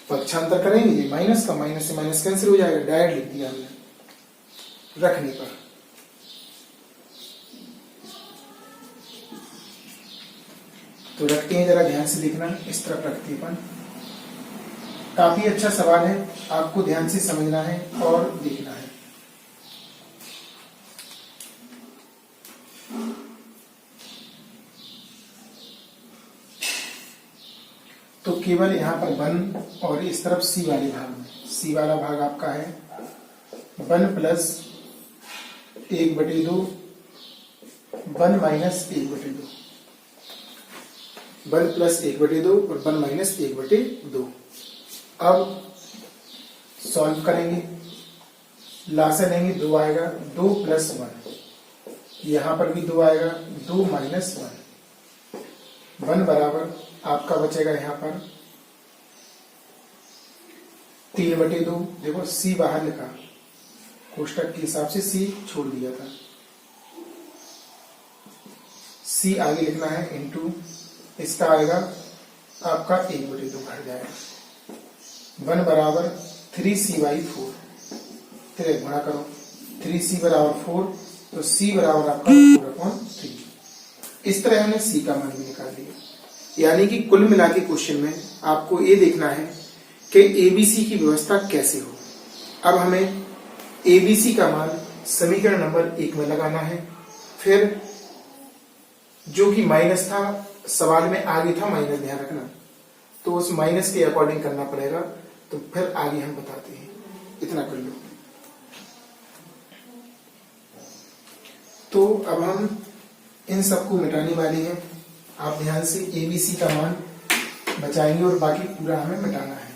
पक्षांतर करेंगे, माइनस का माइनस से माइनस कैंसिल हो जाएगा, डायरेक्ट लिख दिया हमने रखने पर। तो रखते हैं, जरा ध्यान से देखना, इस तरफ रखते हैं अपन। काफी अच्छा सवाल है, आपको ध्यान से समझना है और देखना है। तो केवल यहाँ पर 1 और इस तरफ c वाले भाग में, c वाला भाग आपका है 1 प्लस 1/2, 1 माइनस 1/2, 1 प्लस 1/2 और 1 माइनस 1/2। अब सॉल्व करेंगे, लासा लेंगे, 2 आएगा, 2 प्लस 1, यहां पर भी 2 आएगा, 2 माइनस 1 बराबर आपका बचेगा यहां पर 3/2। देखो c बाहर लिखा, कोष्टक के हिसाब से c छोड़ दिया था, c आगे लिखना है, इंटू इसका आएगा आपका 1/2 घट जाएगा। 1 बराबर 3c/4, फिर गुणा करो, 3c बराबर 4, तो c बराबर आपका 4/3। इस तरह हमने c का मान भी निकाल लिया। यानी कि कुल मिला के क्वेश्चन में आपको ये देखना है कि एबीसी की व्यवस्था कैसे हो। अब हमें एबीसी का मान समीकरण नंबर 1 में लगाना है, फिर जो कि माइनस था, सवाल में आगे था माइनस, ध्यान रखना, तो उस माइनस के अकॉर्डिंग करना पड़ेगा। तो फिर आगे हम बताते हैं, इतना कर लो। तो अब हम इन सबको मिटाने वाले हैं। आप ध्यान से एबीसी का मान बचाएंगे और बाकी पूरा हमें मिटाना है।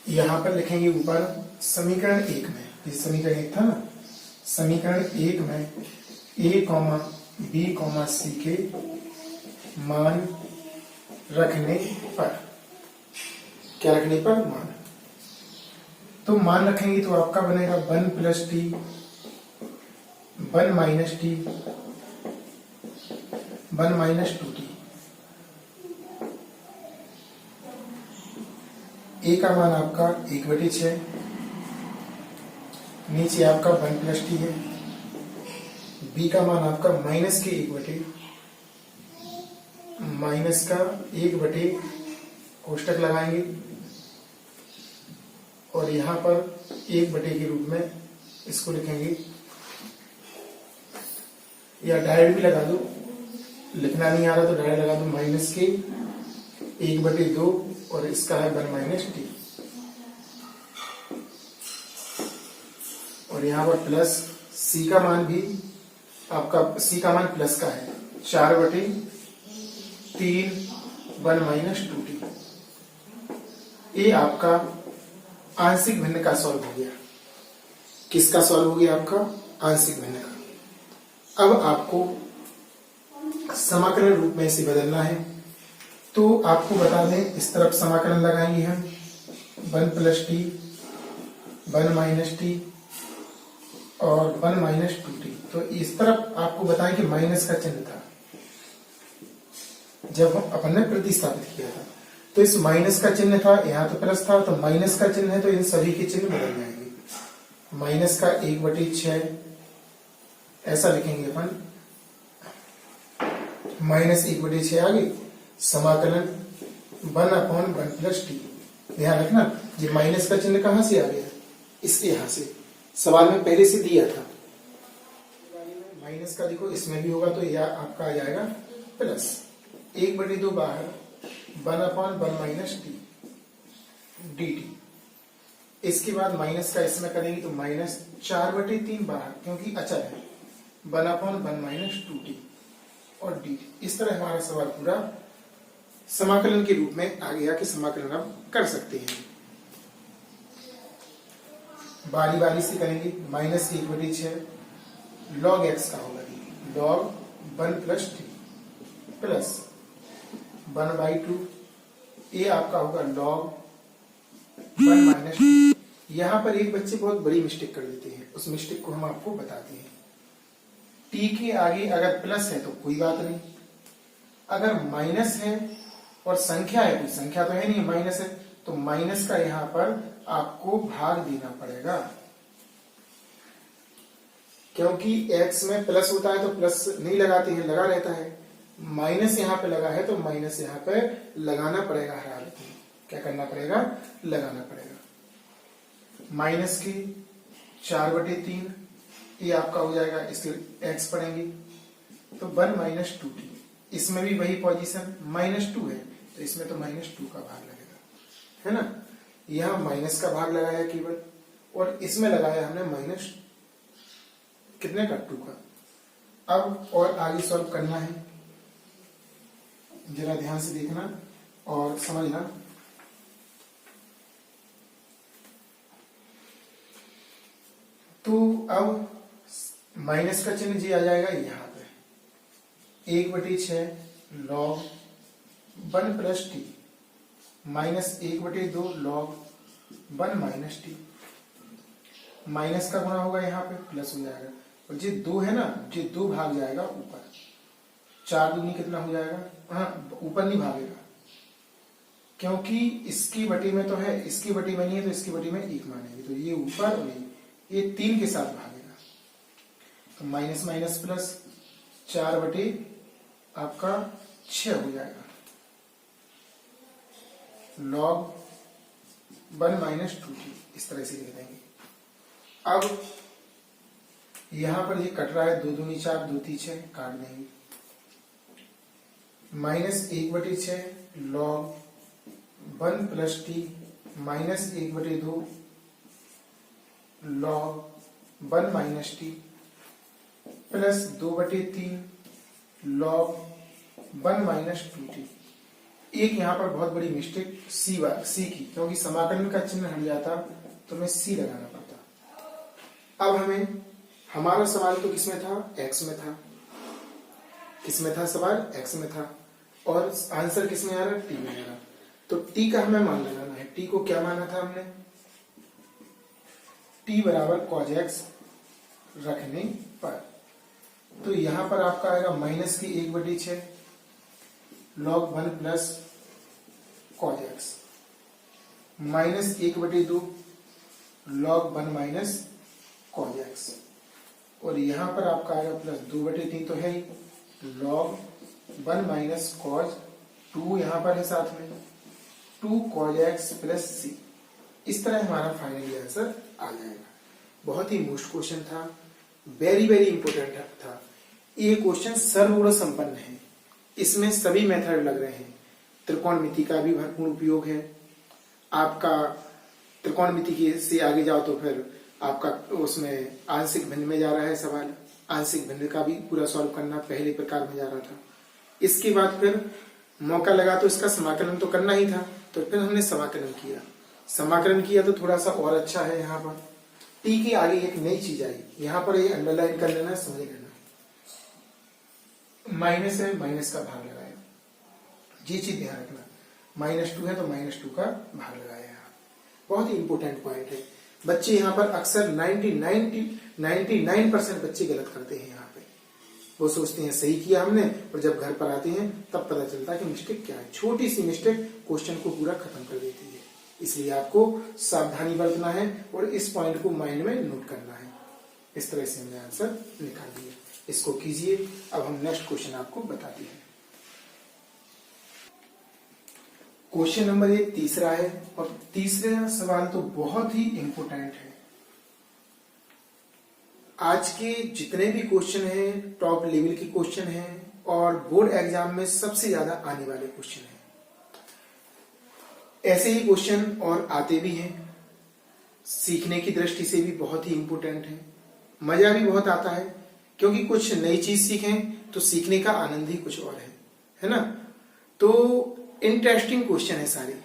यहां पर लिखेंगे ऊपर समीकरण 1 में, ये समीकरण 1 था ना, समीकरण 1 में a, b, c के मान रखने पर, क्या रखने पर? मान। तो मान रखेंगे तो आपका बनेगा 1 plus t, 1 minus t, 1 minus 2t। a का मान आपका 1/6, नीचे आपका 1 प्लस टी है। b का मान आपका माइनस के 1/, कोष्टक लगाएंगे और यहां पर 1/, के रूप में इसको लिखेंगे, या डायरेक्ट भी लगा दो, लिखना नहीं आ रहा तो डायरेक्ट लगा दो, माइनस के 1/2 और इसका है 1 माइनस टी, और यहाँ पर प्लस c का मान भी आपका, c का मान प्लस का है 4/3, 1 माइनस 2t। ये आपका आंशिक भिन्न का सॉल्व हो गया। किसका सॉल्व हो गया? आपका आंशिक भिन्न का। अब आपको समाकलन रूप में इसे बदलना है, तो आपको बता दें इस तरफ समाकलन लगाएंगे हम 1 प्लस टी 1 माइनस टी और 1 माइनस 2t। तो इस तरफ आपको बताएं कि माइनस का चिन्ह था जब हम अपन ने प्रतिस्थापित किया था, तो इस माइनस का चिन्ह था, यहाँ तो प्लस था, तो माइनस का चिन्ह है तो इन सभी के चिन्ह बदल जाएंगे। माइनस का 1/6 ऐसा लिखेंगे अपन, माइनस 1/6 आगे समाकलन 1/1 प्लस टी। ध्यान रखना ये माइनस का चिन्ह कहां से आ गया, इसके यहां से सवाल में पहले से दिया था। माइनस का देखो इसमें भी होगा तो यह आपका आ जाएगा प्लस 1/2 बाहर 1/1 माइनस टी dt। इसके बाद माइनस का इसमें करेंगे तो माइनस 4/3 बाहर, क्योंकि अचल है 1/1 माइनस 2t और dt। इस तरह हमारा सवाल पूरा समाकलन के रूप में आ गया कि समाकलन आप कर सकते हैं। बारी बारी से करेंगे। माइनस 1/6 लॉग एक्स का होगा, लॉग 1 प्लस टी प्लस 1/2 ये आपका होगा लॉग 1 माइनस टी। यहां पर एक बच्चे बहुत बड़ी मिस्टेक कर देते हैं, उस मिस्टेक को हम आपको बताते हैं। टी के आगे अगर प्लस है तो कोई बात नहीं, अगर माइनस है और संख्या है, कोई संख्या तो है नहीं, माइनस है, तो माइनस का यहां पर आपको भाग देना पड़ेगा, क्योंकि x में प्लस होता है तो प्लस नहीं लगाते हैं, लगा रहता है। माइनस यहां पे लगा है तो माइनस यहां पे लगाना पड़ेगा हर हालत में। क्या करना पड़ेगा, लगाना पड़ेगा। माइनस की 4/3 ये आपका हो जाएगा, इसके x पढ़ेंगे तो 1 माइनस 2t। इसमें भी वही पोजीशन -2 है तो इसमें तो -2 का भाग लगेगा, है ना। यहां माइनस का भाग लगाया केवल, और इसमें लगाया हमने माइनस कितने का, 2 का। अब और आगे सॉल्व करना है, जरा ध्यान से देखना और समझना। तो अब माइनस का चिन्ह जी आ जाएगा यहाँ पे 1/6 log 1 plus T minus 1/2 log 1 minus T. Minus का गुणा होगा यहाँ पे प्लस हो जाएगा, और जो 2 है ना, जो 2 भाग जाएगा ऊपर, 4 दूनी कितना हो जाएगा, हाँ ऊपर नहीं भागेगा, क्योंकि इसकी बटी में तो है, इसकी बटी में नहीं है, तो इसकी बटी में 1 मानेंगे, तो ये ऊपर और ये 3 के साथ भागेगा, तो माइनस माइनस प्लस 4/6 आपका 6 हो जाएगा लॉग 1 माइनस 2t। इस तरह से लिख देंगे। अब यहां पर ये कट रहा है, 2 दूनी 4 2 3 6 काट देंगे। Minus 1/6 log 1 plus T minus 1/2 log 1 minus T plus 2/3 log 1 minus 2t। एक यहां पर बहुत बड़ी मिस्टेक सी की, क्योंकि समाकलन का चिन्ह हट जाता तो मैं सी लगाना पड़ता। अब हमें हमारा सवाल तो किसमें था, x में था। किसमें था सवाल, x में था, और आंसर किसमें आ रहा, t में आ रहा। तो t का हमें मान लगाना है। t को क्या माना था हमने, t बराबर cos x रखने पर, तो यहां पर आपका आएगा माइनस की 1/6 log 1 plus cos x minus 1/2 log 1 minus cos x, और यहां पर आपका आएगा प्लस 2/3 तो है ही, लॉग 1 माइनस cos 2 यहां पर है साथ में 2 cos x प्लस c। इस तरह हमारा फाइनली आंसर आ जाएगा। बहुत ही मोस्ट क्वेश्चन था, वेरी वेरी इंपोर्टेंट था। ये क्वेश्चन सर्वगुण संपन्न है, इसमें सभी मेथड लग रहे हैं। त्रिकोणमिति का भी भरपूर उपयोग है। आपका त्रिकोणमिति के से आगे जाओ तो फिर आपका उसमें आंशिक भिन्न में जा रहा है सवाल, आंशिक भिन्न का भी पूरा सॉल्व करना पहले प्रकार में जा रहा था। इसके बाद फिर मौका लगा तो इसका समाकलन तो करना ही था, तो फिर हमने समाकलन किया। समाकलन किया तो थोड़ा सा और अच्छा है। यहाँ पर टी के आगे एक नई चीज आई, यहाँ पर ये अंडरलाइन कर लेना, समझ लेना। माइनस है, माइनस का भाग लगाया, ये चीज ध्यान रखना। -2 है तो -2 का भाग लगाया। बहुत ही इंपॉर्टेंट पॉइंट है। बच्चे यहाँ पर अक्सर 99% बच्चे गलत करते हैं। यहाँ पे वो सोचते हैं सही किया हमने, और जब घर पर आते हैं तब पता चलता है कि मिस्टेक क्या है। छोटी सी मिस्टेक क्वेश्चन को पूरा खत्म कर देती है। इसलिए आपको सावधानी बरतना है और इस पॉइंट को माइंड में नोट करना है। इस तरह से हमने आंसर निकाल दिया। इसको कीजिए। अब हम नेक्स्ट क्वेश्चन आपको बताते हैं। क्वेश्चन नंबर 1 तीसरा है, और तीसरा सवाल तो बहुत ही इंपॉर्टेंट है। आज के जितने भी क्वेश्चन हैं टॉप लेवल के क्वेश्चन हैं, और बोर्ड एग्जाम में सबसे ज्यादा आने वाले क्वेश्चन हैं। ऐसे ही क्वेश्चन और आते भी हैं, सीखने की दृष्टि से भी बहुत ही इंपॉर्टेंट है। मजा भी बहुत आता है, क्योंकि कुछ नई चीज सीखें तो सीखने का आनंद ही कुछ और है ना। तो इंटरेस्टिंग क्वेश्चन है सारे,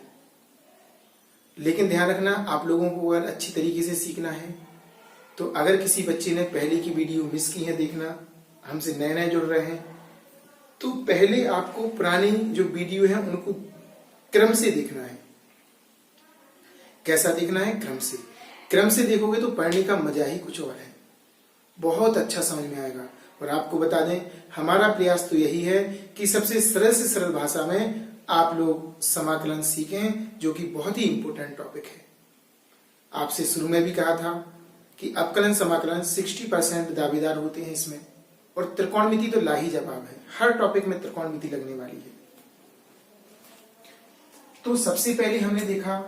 लेकिन ध्यान रखना आप लोगों को अगर अच्छी तरीके से सीखना है तो अगर किसी बच्चे ने पहले की वीडियो मिस की है देखना, हमसे नए नए जुड़ रहे हैं, तो पहले आपको पुरानी जो वीडियो है उनको क्रम से देखना है। कैसा देखना है? क्रम से देखोगे तो पढ़ने का मजा ही कुछ और है, बहुत अच्छा समझ में आएगा। और आपको बता दें, हमारा प्रयास तो यही है कि सबसे सरल से सरल भाषा में आप लोग समाकलन सीखें, जो कि बहुत ही इंपॉर्टेंट टॉपिक है। आपसे शुरू में भी कहा था कि अवकलन समाकलन 60% दावेदार होते हैं इसमें, और त्रिकोणमिति तो लाजवाब है। हर टॉपिक में त्रिकोणमिति लगने वाली है। तो सबसे पहले हमने देखा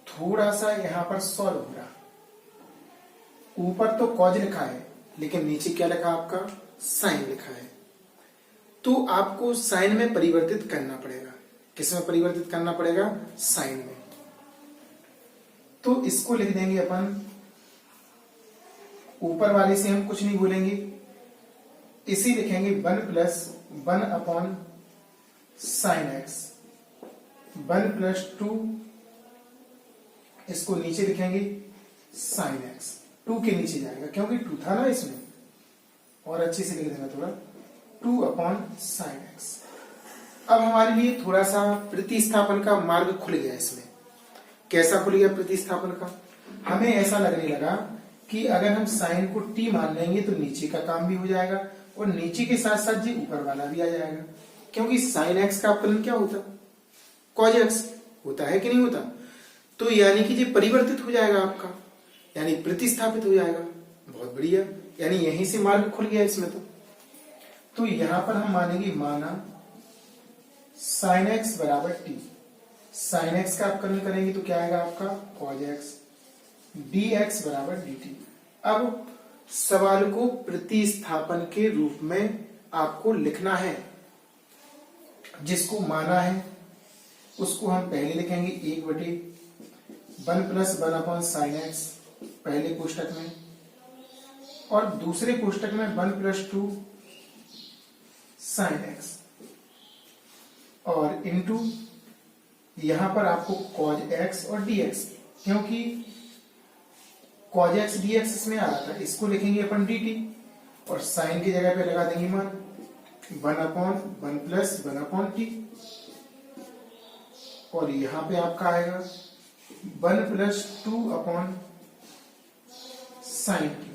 थोड़ा सा यहां पर सॉल्व हो रहा। ऊपर तो कॉज लिखा है, लेकिन नीचे क्या लिखा आपका? साइन लिखा है। तो आपको साइन में परिवर्तित करना पड़ेगा। किसमें परिवर्तित करना पड़ेगा? साइन में। तो इसको लिख देंगे अपन, ऊपर वाले से हम कुछ नहीं बोलेंगे, इसी लिखेंगे 1 + 1 अपॉन साइन एक्स, 1 + 2, इसको नीचे लिखेंगे साइन एक्स। 2 के नीचे जाएगा क्योंकि 2 था ना इसमें, और अच्छे से लिख देना थोड़ा, 2 अपॉन साइन एक्स। अब हमारे लिए थोड़ा सा प्रतिस्थापन का मार्ग खुल गया इसमें। कैसा खुल गया प्रतिस्थापन का? हमें ऐसा लगने लगा कि अगर हम साइन को t मान लेंगे तो नीचे का काम भी हो जाएगा, और नीचे के साथ साथ जी ऊपर वाला भी आ जाएगा, क्योंकि साइन एक्स का अवकलन क्या होता? कॉज एक्स होता है कि नहीं होता? तो यानी कि ये परिवर्तित हो जाएगा आपका, यानी प्रतिस्थापित हो जाएगा। बहुत बढ़िया, यानी यहीं से मार्ग खुल गया इसमें। तो यहां पर हम मानेंगे, माना साइन एक्स बराबर टी। साइन एक्स का अवकलन करेंगे तो क्या आएगा आपका? Cos x. डी एक्स बराबर डी टी। अब सवाल को प्रतिस्थापन के रूप में आपको लिखना है। जिसको माना है उसको हम पहले लिखेंगे 1/1 + 1 अपॉन साइन एक्स पहले कोष्टक में, और दूसरे कोष्टक में 1 + 2 साइन एक्स, और इनटू यहां पर आपको कॉज एक्स और डी एक्स, क्योंकि कॉज एक्स डी एक्स इसमें आ रहा था, इसको लिखेंगे अपन डी टी, और साइन की जगह पे लगा देंगे मान 1/1 + 1 अपॉन टी, और यहां पे आपका आएगा 1 + 2 अपॉन साइन टी,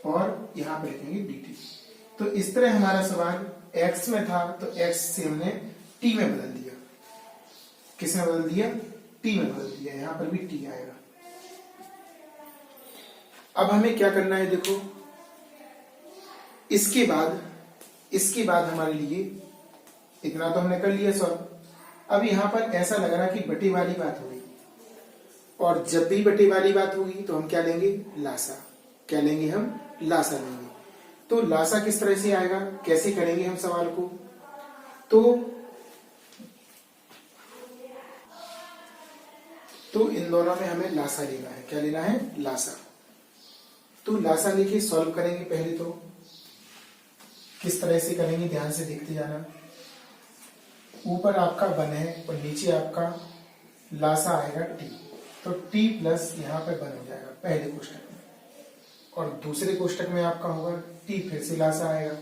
और यहां पे लिखेंगे डी टी। तो इस तरह हमारा सवाल x में था तो x से हमने t में बदल दिया। किस में बदल दिया? t में बदल दिया। यहां पर भी t आएगा। अब हमें क्या करना है देखो, इसके बाद हमारे लिए इतना तो हमने कर लिया सॉल्व। अब यहां पर ऐसा लग रहा कि बटे वाली बात हो गई, और जब भी बटे वाली बात होगी तो हम क्या लेंगे? लासा। क्या लेंगे हम? लासा लेंगे। तो लासा किस तरह से आएगा? कैसे करेंगे हम सवाल को? तो इन दोनों में हमें लासा लेना है। क्या लेना है? लासा। तो लासा लेके सॉल्व करेंगे। पहले तो किस तरह से करेंगे ध्यान से देखते जाना। ऊपर आपका 1 है और नीचे आपका लासा आएगा t, तो t प्लस यहाँ पे 1 हो जाएगा पहले कोष्टक में, और दूसरे कोष्टक में आपका होगा t, फिर से लासा आएगा,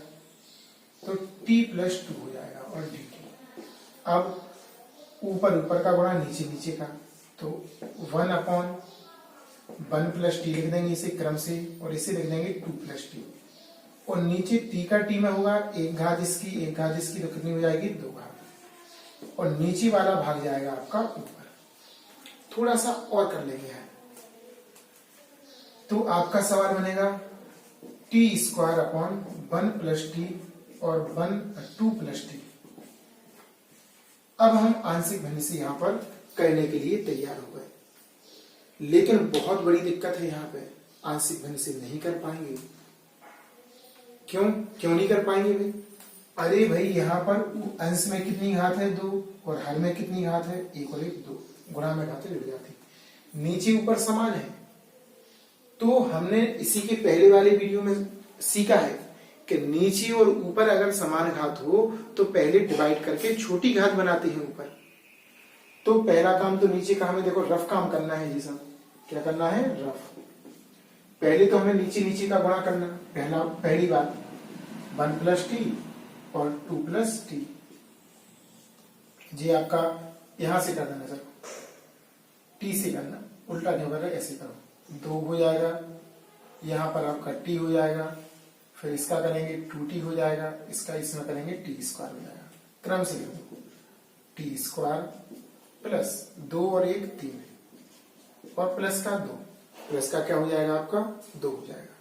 तो t प्लस 2 हो जाएगा और dt। अब ऊपर ऊपर का गुणा नीचे नीचे का, तो 1/1 प्लस टी लिख देंगे इसे क्रम से, और इसे लिख देंगे 2 प्लस टी। और नीचे टी का टी में होगा एक घात इसकी तो कितनी हो जाएगी 2 घात, और नीचे वाला भाग जाएगा आपका ऊपर। थोड़ा सा और कर लेंगे यहाँ, तो आपका सवाल बनेगा t² 1 प्लस टी और 2 प्लस टी। अब हम आंशिक भिन्न से यहां पर करने के लिए तैयार हो गए, लेकिन बहुत बड़ी दिक्कत है यहाँ पे, आंशिक भिन्न से नहीं कर पाएंगे। क्यों नहीं कर पाएंगे भाई? अरे भाई यहाँ पर अंश में कितनी घात है 2 और हर में कितनी घात है 1 और 1 2, गुणा में घातें जुड़ जाती, नीचे ऊपर समान है। तो हमने इसी के पहले वाले वीडियो में सीखा है कि नीचे और ऊपर अगर समान घात हो तो पहले डिवाइड करके छोटी घात बनाते हैं ऊपर। तो पहला काम तो नीचे का हमें देखो रफ काम करना है जी सब। क्या करना है? रफ। पहले तो हमें नीचे नीचे का गुणा करना, पहली बात 1 प्लस टी और 2 प्लस टी। जी आपका यहां से कर देना सर, टी से करना, उल्टा नहीं होगा, ऐसे करो, 2 हो जाएगा, यहां पर आपका टी हो जाएगा, फिर इसका करेंगे 2t हो जाएगा, इसका इसमें करेंगे t² हो जाएगा। क्रम से लिखो, t² प्लस 2 और 1 3 और प्लस का 2, प्लस का क्या हो जाएगा आपका 2 हो जाएगा।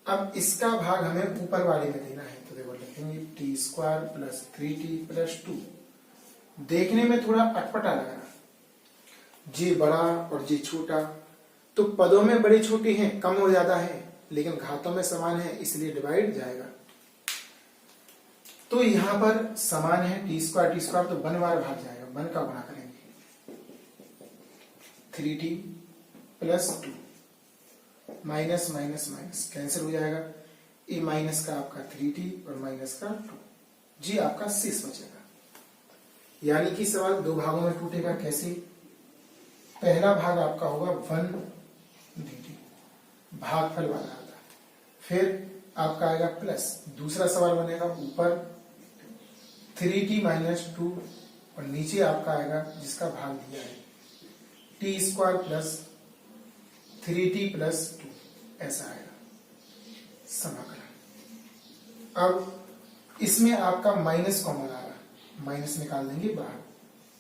अब इसका भाग हमें ऊपर वाले में देना है, तो देखो लिखेंगे t² प्लस 3t प्लस 2। देखने में थोड़ा अटपटा लग रहा, जे बड़ा और जे छोटा, तो पदों में बड़े छोटे हैं, कम हो जाता है, लेकिन घातों में समान है, इसलिए डिवाइड जाएगा। तो यहां पर समान है t² तो 1 बार भाग जाएगा, 1 का गुणा करेंगे 3t plus 2, minus minus minus cancel हो जाएगा, ये माइनस का आपका 3t और माइनस का 2, जी आपका शेष बचेगा। यानी कि सवाल 2 भागों में टूटेगा। कैसे? पहला भाग आपका होगा 1 dt, भागफल वाला आता, फिर आपका आएगा प्लस, दूसरा सवाल बनेगा ऊपर 3t माइनस 2 और नीचे आपका आएगा जिसका भाग दिया है t² प्लस 3t प्लस 2, ऐसा आएगा समाकलन। अब इसमें आपका माइनस कॉमन आ रहा, माइनस निकाल देंगे बाहर,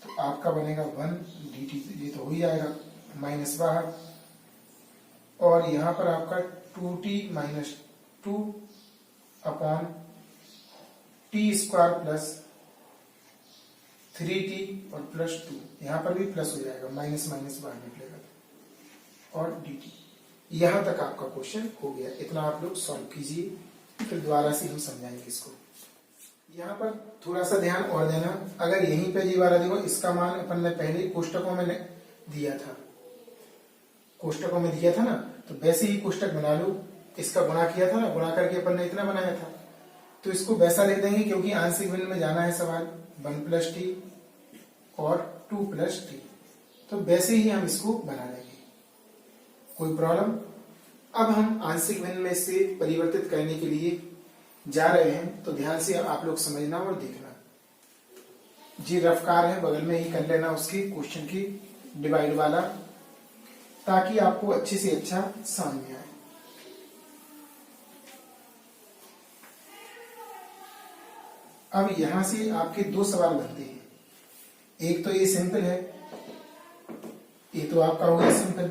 तो आपका बनेगा 1 dt, ये तो हो ही जाएगा, माइनस बाहर, और यहां पर आपका 2t minus 2 upon t² plus 3t और प्लस 2, यहां पर भी प्लस हो जाएगा, माइनस माइनस बाहर निकलेगा, और dt। यहां तक आपका क्वेश्चन हो गया, इतना आप लोग सॉल्व कीजिए, फिर दोबारा से हम समझाएंगे इसको। यहाँ पर थोड़ा सा ध्यान और देना, अगर यहीं पे जी वाला देखो, इसका मान अपन ने पहले कोष्टकों में दिया था, कोष्टकों में दिया था ना, तो वैसे ही कोष्टक बना लो, इसका गुणा किया था ना, गुणा करके अपन ने इतना बनाया था, तो इसको वैसा लिख देंगे, क्योंकि आंशिक भिन्न में जाना है सवाल 1 प्लस टी और 2 प्लस टी, तो वैसे ही हम इसको बना लेंगे, कोई प्रॉब्लम। अब हम आंशिक भिन्न में से परिवर्तित करने के लिए जा रहे हैं, तो ध्यान से आप लोग समझना और देखना। जी रफ्कार है, बगल में ही कर लेना उसकी क्वेश्चन की डिवाइड वाला, ताकि आपको अच्छे से अच्छा समझ में आए। अब यहां से आपके 2 सवाल बनते हैं, एक तो ये सिंपल है, ये तो आपका हो गया सिंपल,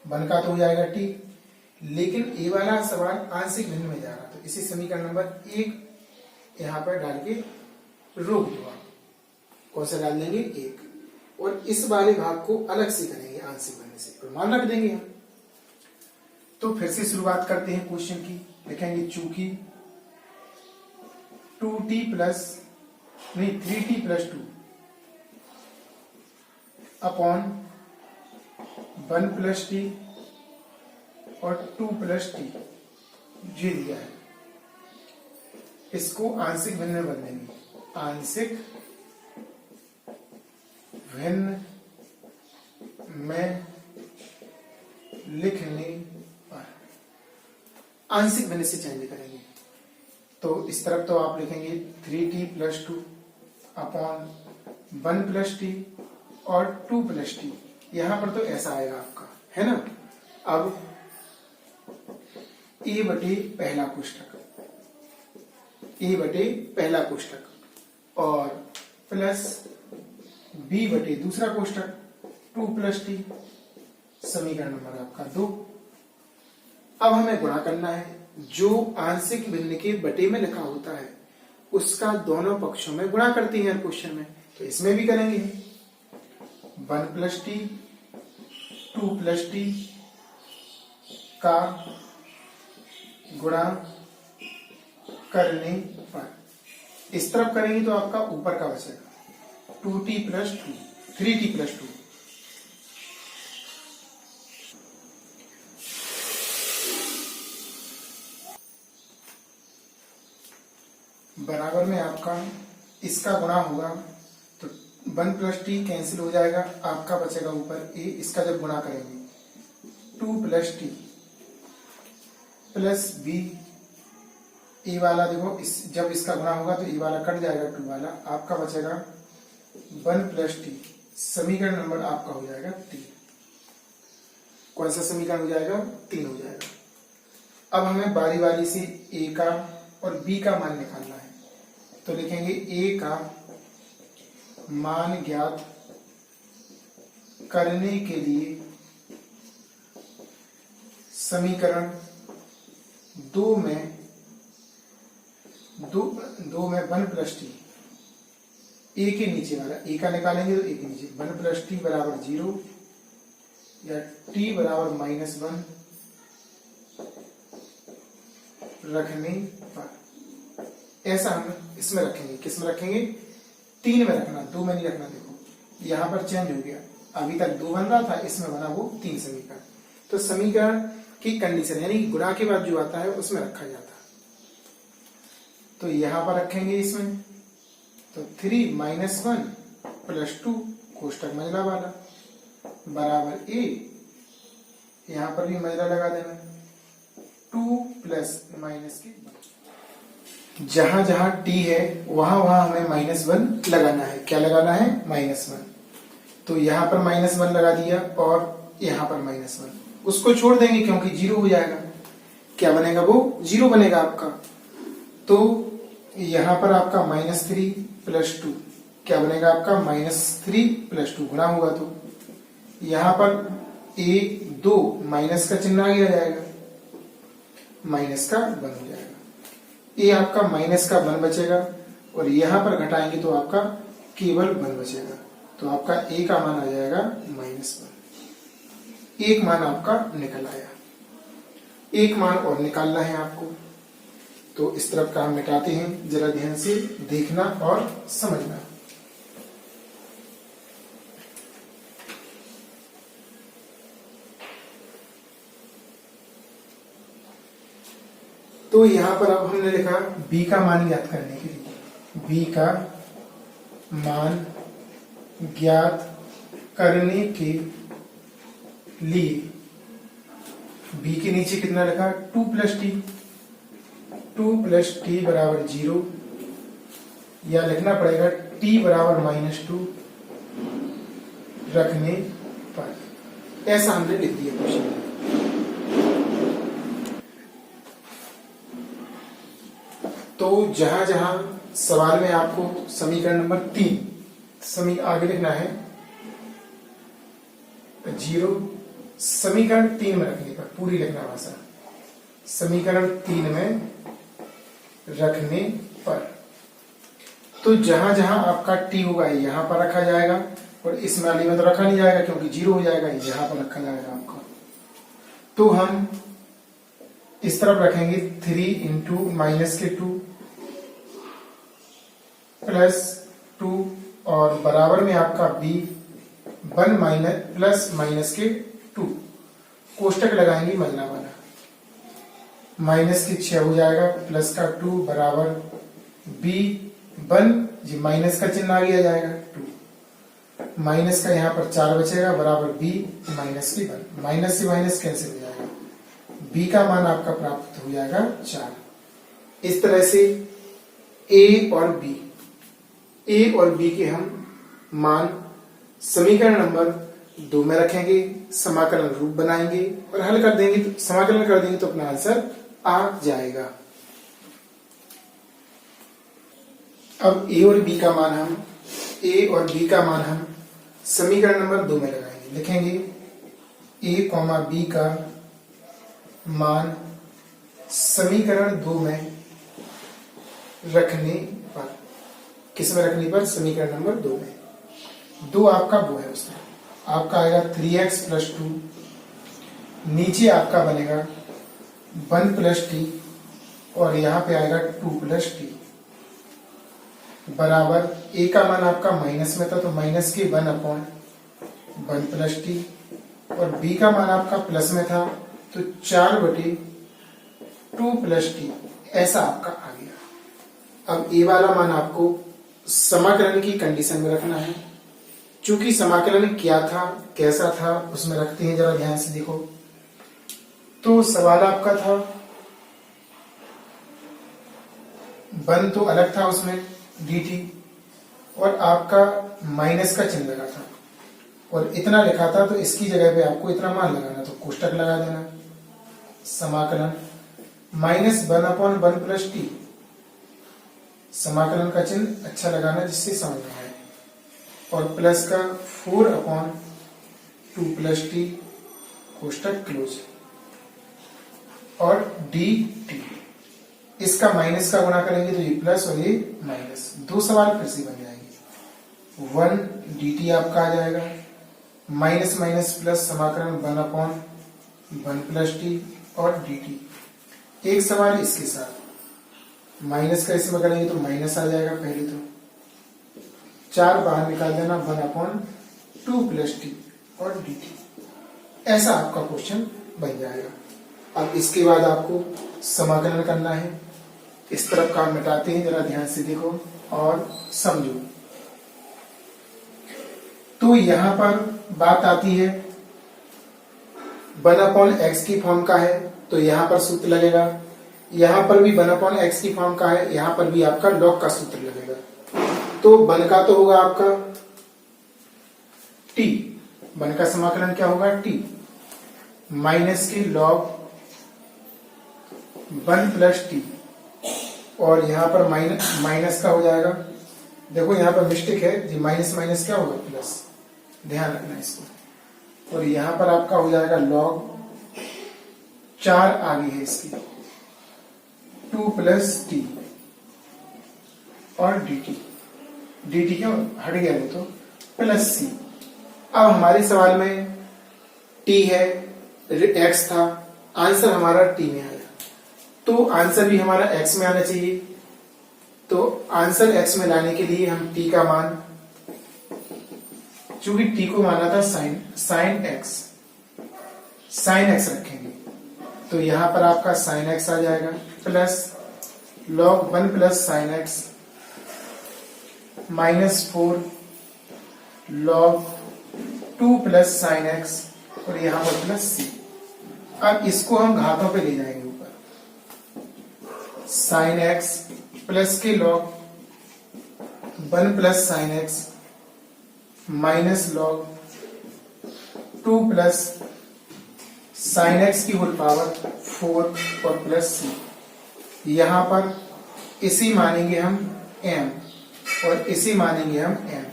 1 का तो हो जाएगा टी, लेकिन ये वाला सवाल आंशिक भिन्न में जा रहा, तो इसे समीकरण नंबर 1 यहां पर डाल के रोक दो आप। कौन सा डाल देंगे? 1, और इस वाले भाग को अलग से करेंगे आंशिक भिन्न से, प्रमाण रख देंगे हम। तो फिर से शुरुआत करते हैं क्वेश्चन की, लिखेंगे चूंकि 3t plus 2 upon 1 plus T और 2 प्लस टी जी दिया है, इसको आंशिक भिन्न में बदलेंगे, आंशिक भिन्न में लिखने पर आंशिक भिन्न से चेंज करेंगे। तो इस तरफ तो आप लिखेंगे 3t + 2 अपॉन 1 + t और 2 + t। यहां पर तो ऐसा आएगा आपका, है ना। अब a बटे पहला कोष्टक और प्लस b बटे दूसरा कोष्टक 2 + t, समीकरण नंबर आपका 2। अब हमें गुणा करना है। जो आंशिक भिन्न के बटे में लिखा होता है उसका दोनों पक्षों में गुणा करते हैं हर क्वेश्चन में, तो इसमें भी करेंगे। 1 + t 2 + t का गुणा करने पर इस तरफ करेंगे तो आपका ऊपर का बचेगा 2t + 2 3t + 2। बराबर में आपका इसका गुणा होगा तो 1 + t कैंसिल हो जाएगा, आपका बचेगा ऊपर a। इसका जब गुणा करेंगे 2 + t प्लस b, ए वाला देखो जब इसका गुणा होगा तो ए वाला कट जाएगा, 2 वाला आपका बचेगा 1 + t। समीकरण नंबर आपका हो जाएगा 3। कौन सा समीकरण हो जाएगा? 3 हो जाएगा। अब हमें बारी बारी से a का और b का मान निकालना है, तो लिखेंगे a का मान ज्ञात करने के लिए समीकरण 2 में 1 + t, a के नीचे वाला a का निकालेंगे तो a के नीचे 1 + t बराबर 0 या t बराबर -1 रखने पर, ऐसा हम इसमें रखेंगे। किस में रखेंगे? 3 में रखना, 2 में नहीं रखना। देखो यहां पर चेंज हो गया, अभी तक 2 बन रहा था, इसमें बना वो 3 समीकरण। तो समीकरण की कंडीशन यानी गुणा के बाद जो आता है उसमें रखा जाता है, तो यहां पर रखेंगे इसमें। तो 3 - 1 + 2 कोष्टक मंझला वाला बराबर a, यहां पर भी मंझला लगा देना 2 + के जहां जहां t है वहां वहां हमें -1 लगाना है। क्या लगाना है? -1। तो यहां पर -1 लगा दिया और यहां पर -1, उसको छोड़ देंगे क्योंकि 0 हो जाएगा। क्या बनेगा? वो 0 बनेगा आपका। तो यहां पर आपका -3 + 2 क्या बनेगा? आपका -3 + 2 गुणा होगा तो यहां पर a2 माइनस का चिन्ह आ जाएगा, माइनस का 1 हो जाएगा। ये आपका माइनस का 1 बचेगा और यहां पर घटाएंगे तो आपका केवल 1 बचेगा, तो आपका a का मान आ जाएगा -1। एक मान आपका निकल आया। एक मान और निकालना है आपको, तो इस तरफ का हम मिटाते हैं। जरा ध्यान से देखना और समझना। तो यहां पर अब हमने लिखा b का मान ज्ञात करने के लिए, b का मान ज्ञात करने के लिए b के नीचे कितना लिखा? 2 + t, 2 + t बराबर 0, या लिखना पड़ेगा t बराबर -2 रखने पर। ऐसा हमने लिख दिया क्वेश्चन में। तो जहां जहां सवाल में आपको समीकरण नंबर 3 आगे लिखना है 0, समीकरण 3 में रखने पर पूरी लिखना भाषा, समीकरण 3 में रखने पर। तो जहां जहां आपका t होगा यहां पर रखा जाएगा और इस नाली में तो रखा नहीं जाएगा क्योंकि 0 हो जाएगा, यहां पर रखा जाएगा आपका। तो हम इस तरफ रखेंगे 3 × -2 + 2 और बराबर में आपका b 1 - -2 कोष्टक लगाएंगे मंझला वाला, -6 हो जाएगा, +2 बराबर b 1, जी माइनस का चिन्ह आगे आ जाएगा 2, माइनस का यहाँ पर 4 बचेगा बराबर b -1, माइनस से माइनस कैंसिल हो जाएगा, b का मान आपका प्राप्त हो जाएगा 4। इस तरह से ए और बी के हम मान समीकरण नंबर 2 में रखेंगे, समाकलन रूप बनाएंगे और हल कर देंगे, तो समाकलन कर देंगे तो अपना आंसर आ जाएगा। अब ए और बी का मान हम समीकरण नंबर 2 में लगाएंगे। लिखेंगे ए कॉमा बी का मान समीकरण 2 में रखने पर, किस में रखने पर? समीकरण नंबर 2 में। 2 आपका वो है, उसमें आपका आएगा 3x + 2, नीचे आपका बनेगा 1 + t और यहाँ पे आएगा 2 + t बराबर a का मान आपका माइनस में था तो माइनस के 1/1 + t और b का मान आपका प्लस में था तो 4/2 + t, ऐसा आपका आ गया। अब a वाला मान आपको समाकलन की कंडीशन में रखना है। चूंकि समाकलन क्या था, कैसा था, उसमें रखते हैं, जरा ध्यान से देखो। तो सवाल आपका था 1 तो अलग था उसमें dt और आपका माइनस का चिन्ह लगा था और इतना लिखा था, तो इसकी जगह पे आपको इतना मान लगाना, तो कोष्टक लगा देना। समाकलन -1/1 + t, समाकलन का चिन्ह अच्छा लगाना जिससे समझ में आए, और प्लस का 4/2 + t कोष्टक क्लोज और dt, इसका माइनस का गुणा करेंगे तो ये प्लस और ये माइनस, 2 सवाल फिर से बन जाएंगे। 1 dt आपका आ जाएगा, माइनस माइनस प्लस, समाकलन 1/1 + t और dt। एक सवाल इसके साथ माइनस का इसमें करेंगे तो माइनस आ जाएगा, पहले तो 4 बाहर निकाल देना, 1/2 + t और dt, ऐसा आपका क्वेश्चन बन जाएगा। अब इसके बाद आपको समाकलन करना है। इस तरफ का मिटाते हैं, जरा ध्यान से देखो और समझो। तो यहां पर बात आती है 1/x की फॉर्म का है तो यहां पर सूत्र लगेगा, यहां पर भी 1/x की फॉर्म का है, यहां पर भी आपका लॉग का सूत्र लगेगा। तो 1 का तो होगा आपका t, 1 का समाकलन क्या होगा? t माइनस के log 1 + t और यहां पर माइनस का हो जाएगा। देखो यहां पर मिस्टेक है जी, माइनस माइनस क्या होगा? प्लस, ध्यान रखना इसको। और यहां पर आपका हो जाएगा log 4 आगे है इसकी 2 + t और dt क्यों हट गया, वो तो +c। अब हमारे सवाल में t है, x था, आंसर हमारा t में आया, तो आंसर भी हमारा x में आना चाहिए। तो आंसर x में लाने के लिए हम t का मान, चूंकि t को माना था sin x रखेंगे, तो यहां पर आपका sin x आ जाएगा plus log 1 + sin x -4 log 2 + sin x और यहां पर +c। अब इसको हम घातों पे ले जाएंगे ऊपर, sin x प्लस के log 1 + sin x minus log 2 + sin x की होल पावर 4 और +c। यहां पर इसी मानेंगे हम m और इसी मानेंगे हम m,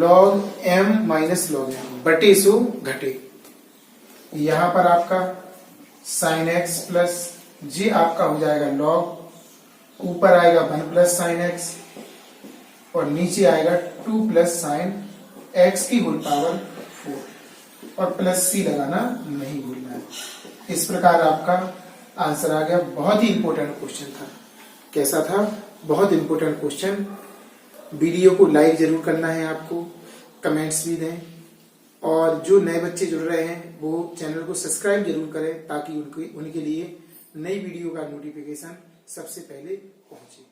log m minus log m बटे सो घटे। यहां पर आपका sin x प्लस जी आपका हो जाएगा log, ऊपर आएगा 1 + sin x और नीचे आएगा 2 + sin x की होल पावर 4 और +c लगाना नहीं भूलना है। इस प्रकार आपका आंसर आ गया। बहुत ही इंपॉर्टेंट क्वेश्चन था। कैसा था? बहुत इंपॉर्टेंट क्वेश्चन। वीडियो को लाइक जरूर करना है आपको, कमेंट्स भी दें, और जो नए बच्चे जुड़ रहे हैं वो चैनल को सब्सक्राइब जरूर करें ताकि उनके लिए नई वीडियो का नोटिफिकेशन सबसे पहले पहुंचे।